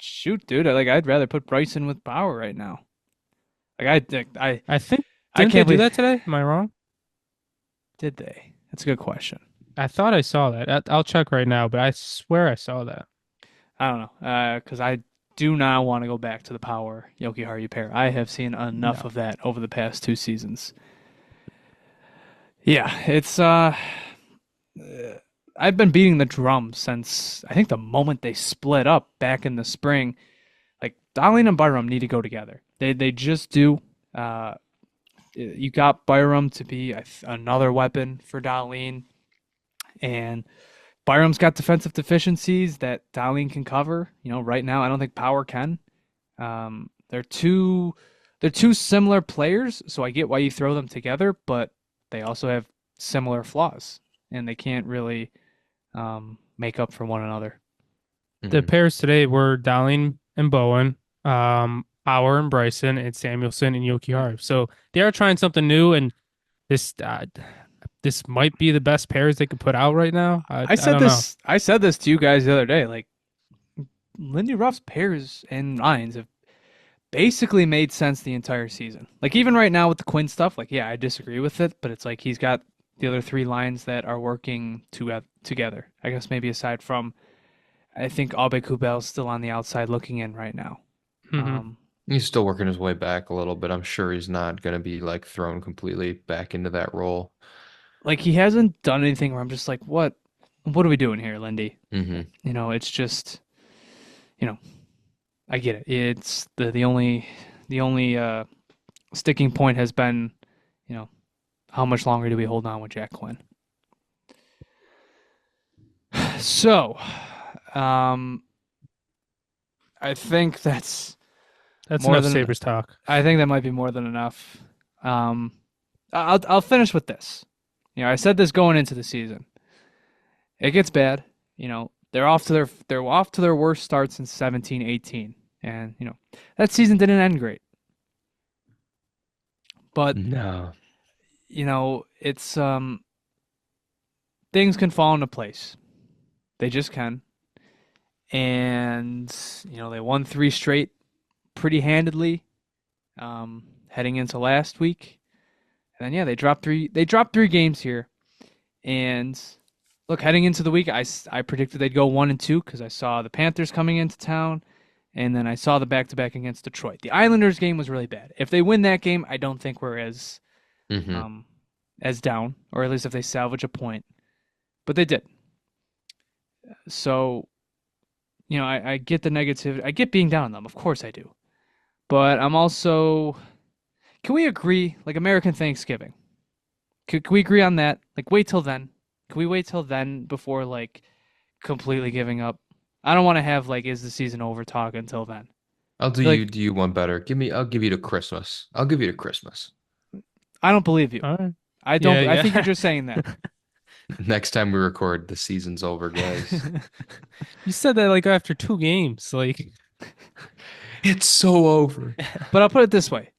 shoot, dude. I'd rather put Bryson with Bauer right now. Like,
I think didn't they do that today? Am I wrong?
Did they? That's a good question.
I thought I saw that. I'll check right now, but I swear I saw that.
I don't know, because I do not want to go back to the Power Yoki Hari pair. I have seen enough of that over the past 2 seasons. Yeah, it's I've been beating the drum since I think the moment they split up back in the spring. Like, Dahlin and Byram need to go together. They just do. You got Byram to be another weapon for Dahlin, and Byram's got defensive deficiencies that Dahlin can cover. Right now I don't think Power can. They're two similar players, so I get why you throw them together, but they also have similar flaws, and they can't really make up for one another.
The pairs today were Dahlin and Bowen, Power and Bryson, and Samuelson and Yoki Hari. So they are trying something new, and this might be the best pairs they could put out right now. I said
this to you guys the other day. Like, Lindy Ruff's pairs and lines have basically made sense the entire season. Like, even right now with the Quinn stuff, like, I disagree with it, but it's like he's got the other 3 lines that are working together. I guess maybe aside from, I think Abe Kubel's still on the outside looking in right now.
Mm-hmm.
He's still working his way back a little bit. I'm sure he's not going to be, like, thrown completely back into that role.
Like, he hasn't done anything where I'm just like, what are we doing here, Lindy?
Mm-hmm.
It's just, I get it. It's the only sticking point has been, how much longer do we hold on with Jack Quinn? So, I think that's more
enough
than
Sabres talk.
I think that might be more than enough. I'll finish with this. I said this going into the season. It gets bad. They're off to their worst starts since 17-18, and that season didn't end great. But
No.
it's things can fall into place. They just can. And they won 3 straight pretty handedly, heading into last week. And then they dropped 3 games here. And look, heading into the week, I predicted they'd go 1-2 because I saw the Panthers coming into town, and then I saw the back-to-back against Detroit. The Islanders game was really bad. If they win that game, I don't think we're as down, or at least if they salvage a point. But they did. So, I get the negativity. I get being down on them. Of course I do. But I'm also... Can we agree, like American Thanksgiving? Can we agree on that? Like, wait till then. Can we wait till then before, like, completely giving up? I don't want to have, like, is the season over talk until then.
I'll do you one better. I'll give you to Christmas. I'll give you to Christmas.
I don't believe you.
All right.
I don't.
Yeah.
I think you're just saying that.
Next time we record, the season's over, guys.
You said that like after 2 games. Like,
It's so over.
But I'll put it this way.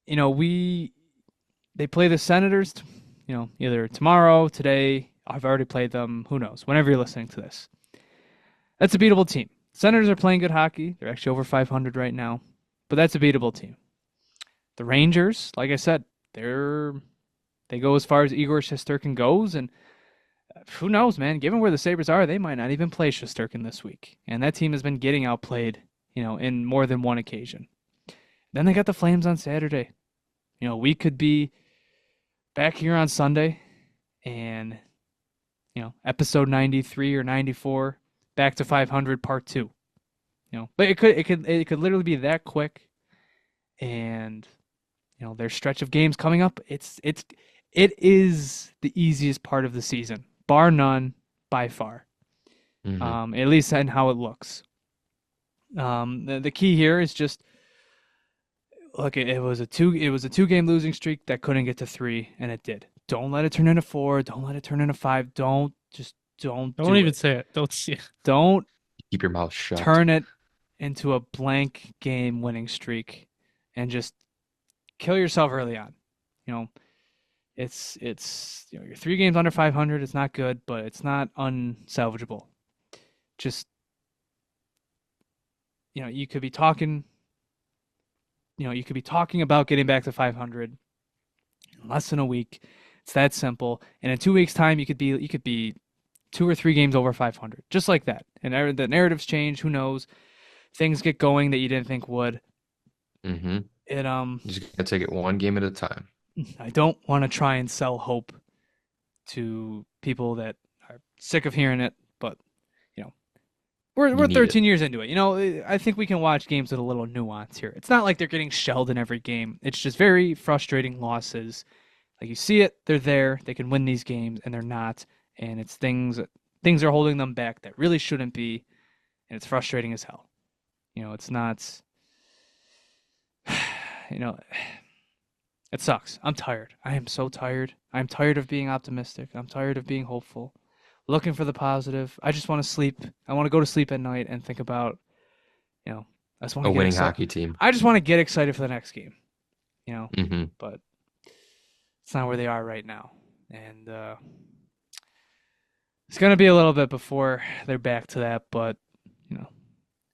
They play the Senators, either tomorrow, today. I've already played them. Who knows? Whenever you're listening to this. That's a beatable team. Senators are playing good hockey. They're actually over 500 right now. But that's a beatable team. The Rangers, like I said, they go as far as Igor Shesterkin goes, and who knows, man? Given where the Sabres are, they might not even play Shesterkin this week. And that team has been getting outplayed, in more than one occasion. Then they got the Flames on Saturday. We could be back here on Sunday, and episode 93 or 94, back to 500, part 2. But it could literally be that quick, and their stretch of games coming up. It is the easiest part of the season, bar none, by far. At least in how it looks. The key here is just look. It was a 2-game losing streak that couldn't get to 3, and it did. Don't let it turn into 4. Don't let it turn into 5. Don't
even say it. Don't see it.
Don't
keep your mouth shut.
Turn it into a blank game winning streak, and just kill yourself early on. It's you're 3 games under 500. It's not good, but it's not unsalvageable. Just you could be talking. You could be talking about getting back to 500 in less than a week. It's that simple. And in 2 weeks' time, you could be 2 or 3 games over 500, just like that. And the narratives change. Who knows? Things get going that you didn't think would.
You just gotta take it 1 game at a time.
I don't want to try and sell hope to people that are sick of hearing it, but we're 13 years into it. I think we can watch games with a little nuance here. It's not like they're getting shelled in every game. It's just very frustrating losses. Like you see it, they're there, they can win these games, and they're not. And it's things are holding them back that really shouldn't be, and it's frustrating as hell. It's not. It sucks. I'm tired. I am so tired. I'm tired of being optimistic. I'm tired of being hopeful. Looking for the positive. I just want to sleep. I want to go to sleep at night and think about, I just want to
a
get
winning
excited.
hockey team.
I just want to get excited for the next game,
But
it's not where they are right now. And it's going to be a little bit before they're back to that, but,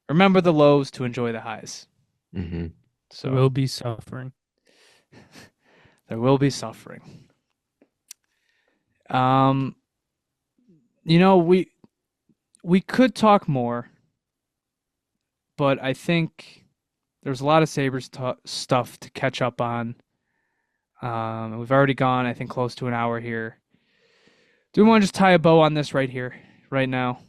remember the lows to enjoy the highs.
So there will be suffering.
There will be suffering. We could talk more, but I think there's a lot of Sabres stuff to catch up on. We've already gone, I think, close to an hour here. Do we want to just tie a bow on this right here, right now?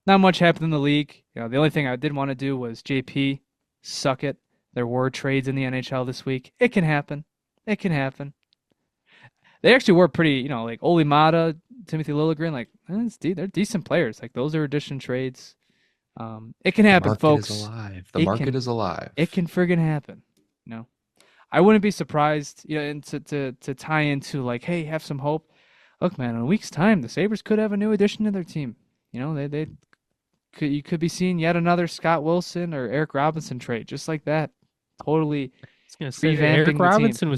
Not much happened in the league. The only thing I did want to do was JP, suck it. There were trades in the NHL this week. It can happen. It can happen. They actually were pretty, like Oli Mata, Timothy Liljegren, like they're decent players. Like those are addition trades. It can happen, folks.
The market is alive.
It can friggin' happen. I wouldn't be surprised, and to tie into like, hey, have some hope. look, man, in a week's time, the Sabres could have a new addition to their team. They could you could be seeing yet another Scott Wilson or Eric Robinson trade just like that. Totally
was gonna say Eric
revamping the team.
Robinson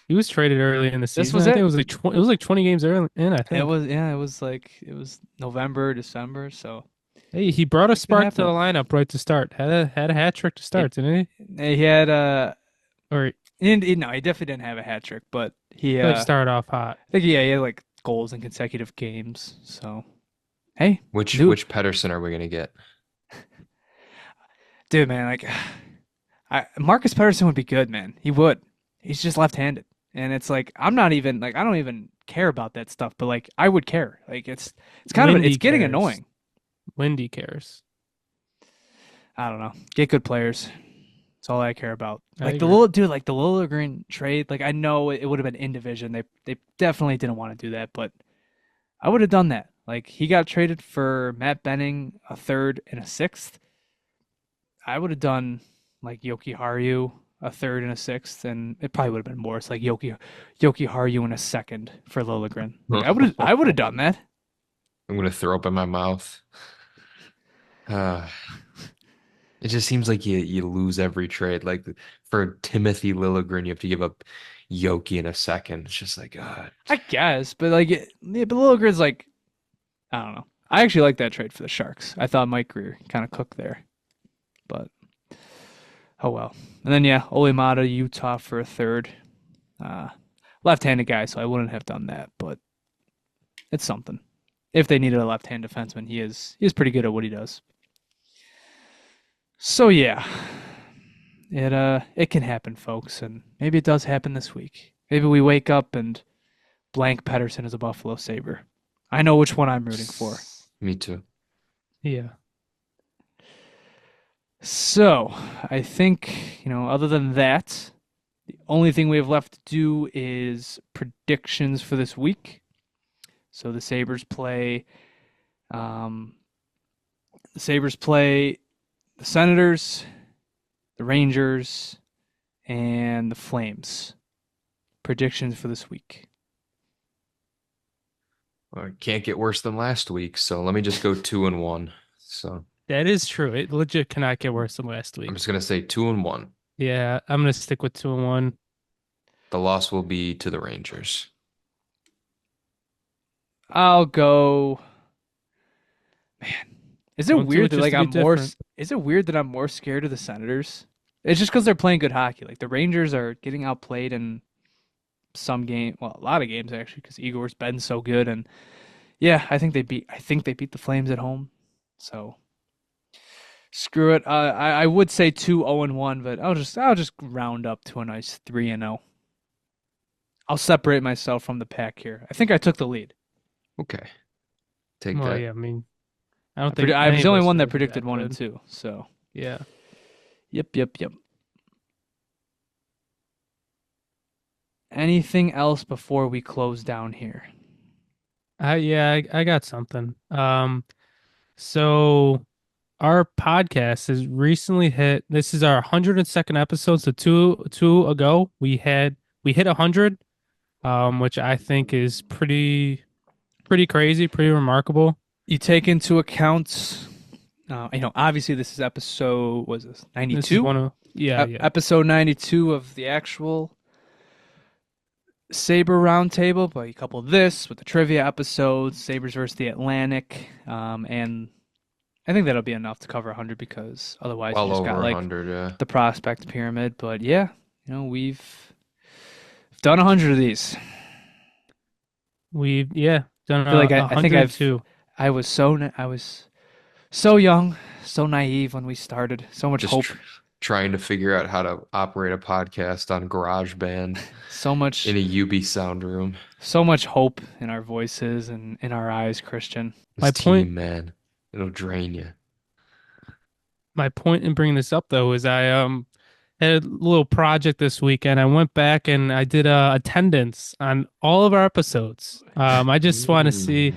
he was traded early in the
This
season.
was
I think
it.
it was like it was like 20 games early in, I
It
think.
was yeah, it was November, December, so
Hey, he brought a
it could
spark to the
happen.
lineup right to start. Had a hat trick to
It,
start, didn't
he had
he? Or
no, he definitely didn't have a hat trick, but he
like started off hot.
I think yeah, he had like goals in consecutive games. So hey,
Which
dude,
which Pedersen are we gonna get?
dude, man, like Marcus Pettersson would be good, man. He would. He's just left-handed, and it's like I'm not even like I don't even care about that stuff, but like I would care. Like it's kind of
Lindy
it's getting
cares.
annoying.
Lindy cares.
I don't know. Get good players. That's all I care about.
I
Like
agree.
like the Liljegren trade. Like I know it would have been in division. They definitely didn't want to do that, but I would have done that. Like he got traded for Matt Benning, a third and a sixth. I would have done like Yoki Haru, a third and a sixth, and it probably would have been more. It's like Yoki Haru and a second for Liljegren. Like I would have done that.
I'm gonna throw up in my mouth. Uh, it just seems like you lose every trade. Like for Timothy Liljegren, you have to give up Yoki in a second. It's just like,
I guess, but like yeah, but Liljegren's like I don't know. I actually like that trade for the Sharks. I thought Mike Greer kind of cooked there, but oh well. And then yeah, Olimata, Utah for a third. Uh, Left-handed guy, so I wouldn't have done that, but it's something. If they needed a left-hand defenseman, he is pretty good at what he does. So yeah, it can happen, folks, and maybe it does happen this week. Maybe we wake up and blank Pedersen is a Buffalo Sabre. I know which one I'm rooting for.
me too.
Yeah.
So I think other than that, the only thing we have left to do is predictions for this week. So the Sabres play. The Sabres play the Senators, the Rangers, and the Flames. Predictions for this week.
Well, it can't get worse than last week, so let me just go 2-1. So
That is true. It legit cannot get worse than last
I'm
week.
just gonna say 2-1.
Yeah, I'm gonna stick with 2-1.
The loss will be to the Rangers.
I'll go. Man, is it
Don't do
weird
it
that
just
like
to be
I'm more?
different.
Is it weird that I'm more scared of the Senators? It's just because they're playing good hockey. Like the Rangers are getting outplayed in some game, well, a lot of games actually, because Igor's been so good. And yeah, I think they beat the Flames at home. So screw it. I would say 2-0-1, but I'll just round up to a nice 3-0. I'll separate myself from the pack here. I think I took the lead.
Okay. Take
Well,
that.
yeah, I mean, I don't think
I
any
was
of
the only
us
one
are
that
really
predicted
that
1 and
good.
2. So
Yeah.
yep. Anything else before we close down here?
I got something. So our podcast has recently hit. This is our 102nd episode. So two ago we hit 100, which I think is pretty crazy, pretty remarkable.
You take into account, obviously this is episode, was this
This is
92?
one of yeah.
Episode 92 of the actual Sabre Roundtable, but you couple this with the trivia episodes, Sabres versus the Atlantic, and I think that'll be enough to cover 100 because otherwise you
Well
just got
over
like
100, yeah.
the prospect pyramid. But yeah, we've done 100 of these.
We've done
I feel like I think
102.
I was so young, so naive when we started, so much
Just
hope,
trying to figure out how to operate a podcast on GarageBand
so much
in a UB sound room.
so much hope in our voices and in our eyes, Christian.
This
My
team,
point
man, it'll drain you.
my point in bringing this up though is I had a little project this weekend. I went back and I did attendance on all of our episodes. I just want to see,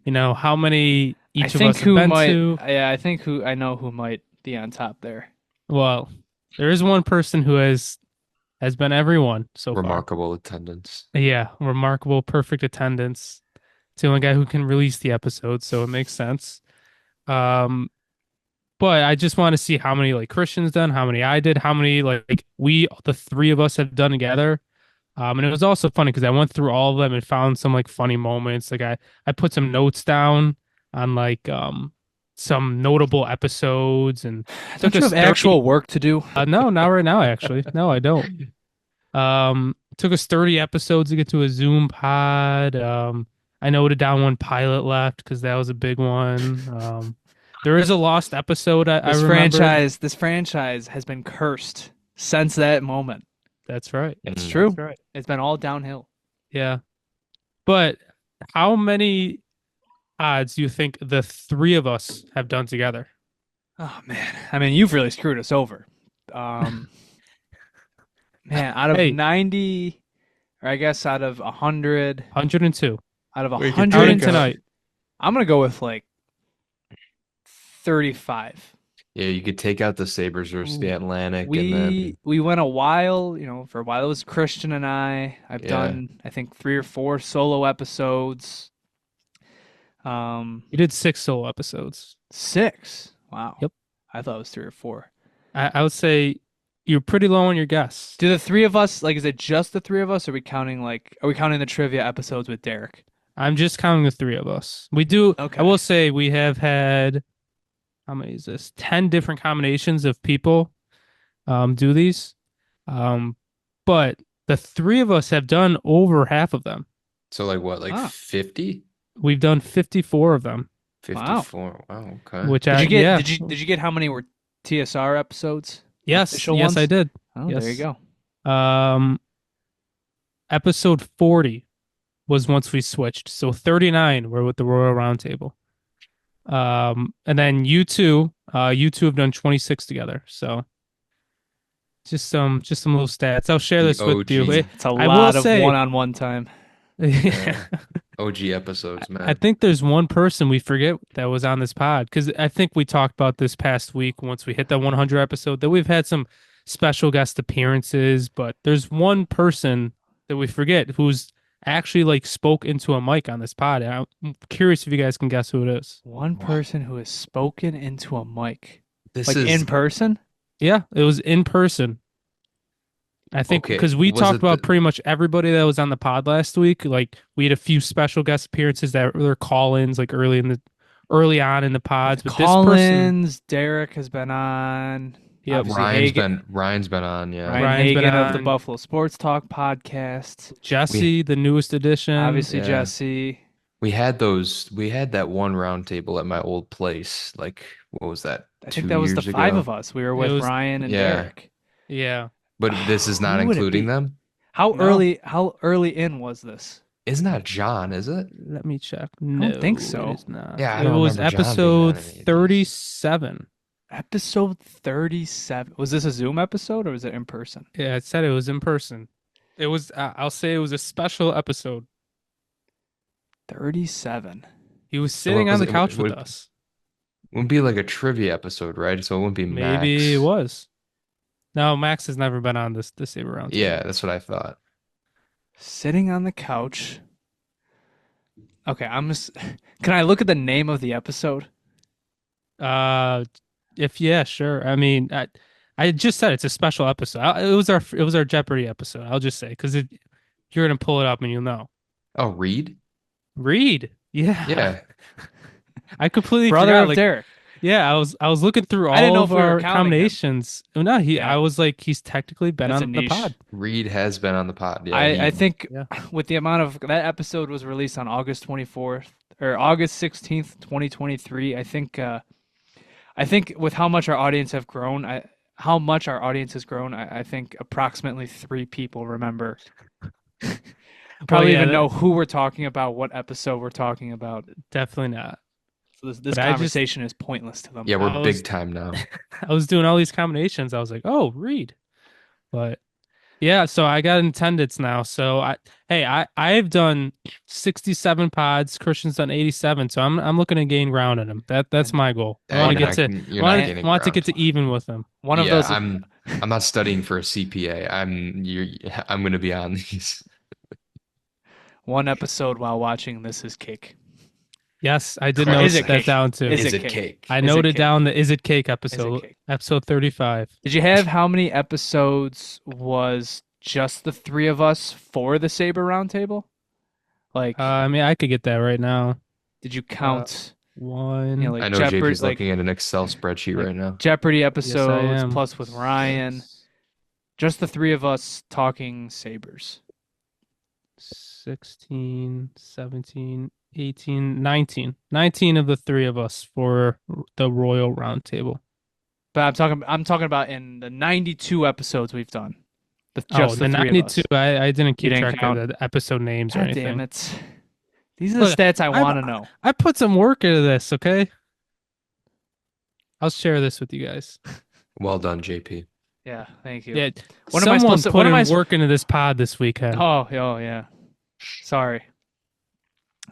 how many
I
each of
think
us have
who
been
might,
to.
yeah, I think who I know who might be on top there.
Well, there is one person who has been everyone so far.
Remarkable attendance.
Yeah, remarkable, perfect attendance. It's the only guy who can release the episode, so it makes sense. Um, but I just want to see how many like Christian's done, how many I did, how many like we the three of us have done together. And it was also funny because I went through all of them and found some like funny moments. Like I put some notes down on like some notable episodes and
Don't
took
you
us
have
30
actual work to do?
no, not right now actually. No, I don't. Took us 30 episodes to get to a Zoom pod. I noted down one pilot left because that was a big one. There is a lost episode I remembered.
This franchise has been cursed since that moment.
That's right.
It's
Mm.
true.
That's right.
It's been all downhill.
Yeah. But how many odds do you think the three of us have done together?
Oh man, I mean, you've really screwed us over. Man, out of
Hey.
90, or I guess out of 100,
102.
out of
We can
Counting
100,
tonight.
I'm gonna go with like 35.
Yeah, you could take out the Sabres versus the Atlantic, and then
We went a while, for a while it was Christian and I. I've
Yeah.
done, I think, 3 or 4 solo episodes.
You did 6 solo episodes.
6. Wow.
Yep.
I thought it was 3 or 4.
I would say you're pretty low on your guess.
Do the 3 of us, like, is it just the 3 of us? Or are we counting the trivia episodes with Derek?
I'm just counting the 3 of us. We do.
Okay.
I will say we have had, how many is this? 10 different combinations of people do these. But the 3 of us have done over half of them.
so like what, like
Ah.
50?
We've done 54 of them,
54. Wow, okay.
which
Did
I
you get
yeah.
did you get how many were TSR episodes?
Yes,
official
yes,
ones?
I did.
Oh,
Yes.
there you go.
Episode 40 was once we switched. So 39 were with the Royal Roundtable. And then you two have done 26 together. So just some little stats. I'll share
The
this with you.
OG.
It's a
I will
lot of
say-
one-on-one time.
Yeah. OG episodes, man.
I think there's one person we forget that was on this pod because I think we talked about this past week once we hit that 100 episode that we've had some special guest appearances, but there's one person that we forget who's actually like spoke into a mic on this pod. And I'm curious if you guys can guess who it is.
One
Wow.
person who has spoken into a mic,
This
like
is
in person.
Yeah, it was in person. I think
Okay,
because we
was
talked
it
about
the-
pretty much everybody that was on the pod last week. Like we had a few special guest appearances that were call-ins like early on in the pods. But this person,
Collins, Derek has been on.
Yeah,
Obviously,
Ryan's been on, yeah.
Ryan
Ryan's been
Hagan of the
on.
Buffalo Sports Talk podcast.
Jesse, the newest edition.
Obviously,
yeah.
Jesse.
We had that one round table at my old place, like what was that?
I think
2
that was the
years
5
ago?
of us. We were
It
with
was-
Ryan and
Yeah.
Derek.
Yeah.
But this is not
Who would it
including
be?
them?
How
No.
early in was this?
Isn't that John, is it?
Let me check.
don't think
No,
so.
It is not.
Yeah, I
it
don't
was
remember John being
episode
on any of these.
37.
Episode 37. Was this a Zoom episode or was it in person?
Yeah, it said it was in person. It was. I'll say it was a special episode.
37.
He was
So
sitting
what
on
was
the
it?
couch with
Would-
us.
Wouldn't be like a trivia episode, right? So it wouldn't be Max.
Maybe it was. No, Max has never been on this Sabre Roundtable.
Yeah, that's what I thought.
Sitting on the couch. Okay, can I look at the name of the episode?
Yeah, sure. I mean, I just said it's a special episode. It was our Jeopardy episode. I'll just say because you're gonna pull it up and you'll know.
Oh, Reed?
Reed. Yeah.
Yeah.
I completely
Brother
forgot.
of
Like,
Derek.
yeah, I was looking through all
I didn't know
of
if we were
our
counting him.
combinations. Oh, no,
Yeah.
I was like, he's technically been
That's a
on the
niche.
pod.
Reed has been on the pod. Yeah,
I think
Yeah.
with the amount of that episode was released on August 24th or August 16th, 2023. I think with how much our audience has grown, I think approximately 3 people remember. Probably
yeah,
even
that-
know who we're talking about, what episode we're talking about.
Definitely not.
So this
But I just-
conversation is pointless to them.
yeah, we're
I was-
big time now.
I was doing all these combinations. I was like, oh, Reed. But yeah, so I got attendance now. So I've done 67 pods. Christian's done 87. So I'm looking to gain ground in him. That's my goal. I
Yeah,
want to
you're
get
not-
to
you're not
want
gaining
to
ground.
get to even with him.
One of
Yeah,
those.
I'm not studying for a CPA. I'm going to be on these.
one episode while watching This Is Cake.
Yes, I did
Is
note
it
that
cake?
down too.
Is it cake?
I
Is it
noted
cake?
down the Is It Cake
Is it
episode,
cake?
episode 35.
Did you have how many episodes was just the three of us for the Sabre Roundtable? Like,
I mean, I could get that right now.
did you count,
One.
like
I know
Jeopardy,
JP's looking at an Excel spreadsheet
like
right now.
Jeopardy
Yes, I
episodes
am.
plus with Ryan? Just the three of us talking Sabres.
16, 17, 18, 19. 19 of the three of us for the Royal Roundtable.
But I'm talking about in the 92 episodes we've done.
Oh,
Just
the
the three
92.
of us.
I didn't keep
didn't
track
count?
of the episode names or
God
anything.
damn it. These are the
Look,
stats I
I've-
want to know.
I put some work into this, okay? I'll share this with you guys.
Well done, JP.
Yeah, thank you.
Yeah,
What am I
someone
supposed to-
put
what am
in
I sp-
work into this pod this weekend.
Oh, yeah. Sorry.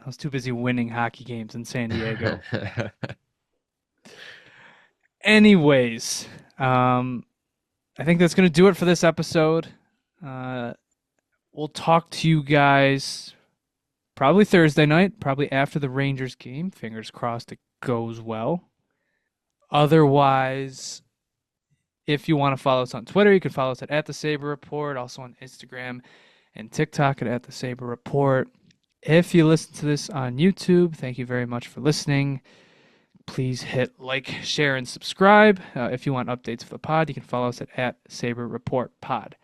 I was too busy winning hockey games in San Diego. Anyways, I think that's going to do it for this episode. We'll talk to you guys probably Thursday night, probably after the Rangers game. Fingers crossed it goes well. Otherwise, if you want to follow us on Twitter, you can follow us at the Sabre Report, also on Instagram and TikTok at the Sabre Report. If you listen to this on YouTube, thank you very much for listening. Please hit like, share, and subscribe. If you want updates for the pod, you can follow us at Sabre Report Pod.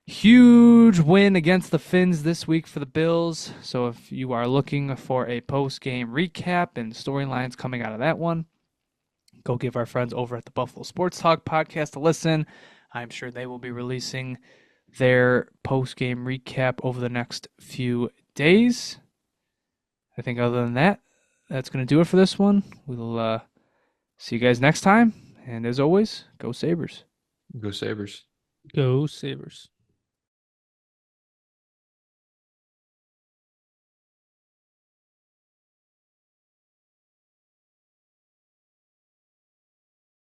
Huge win against the Finns this week for the Bills. So if you are looking for a post-game recap and storylines coming out of that one, go give our friends over at the Buffalo Sports Talk podcast a listen. I'm sure they will be releasing their post-game recap over the next few days. I think other than that, that's going to do it for this one. We'll see you guys next time. And as always, go Sabres.
Go Sabres.
Go Sabres.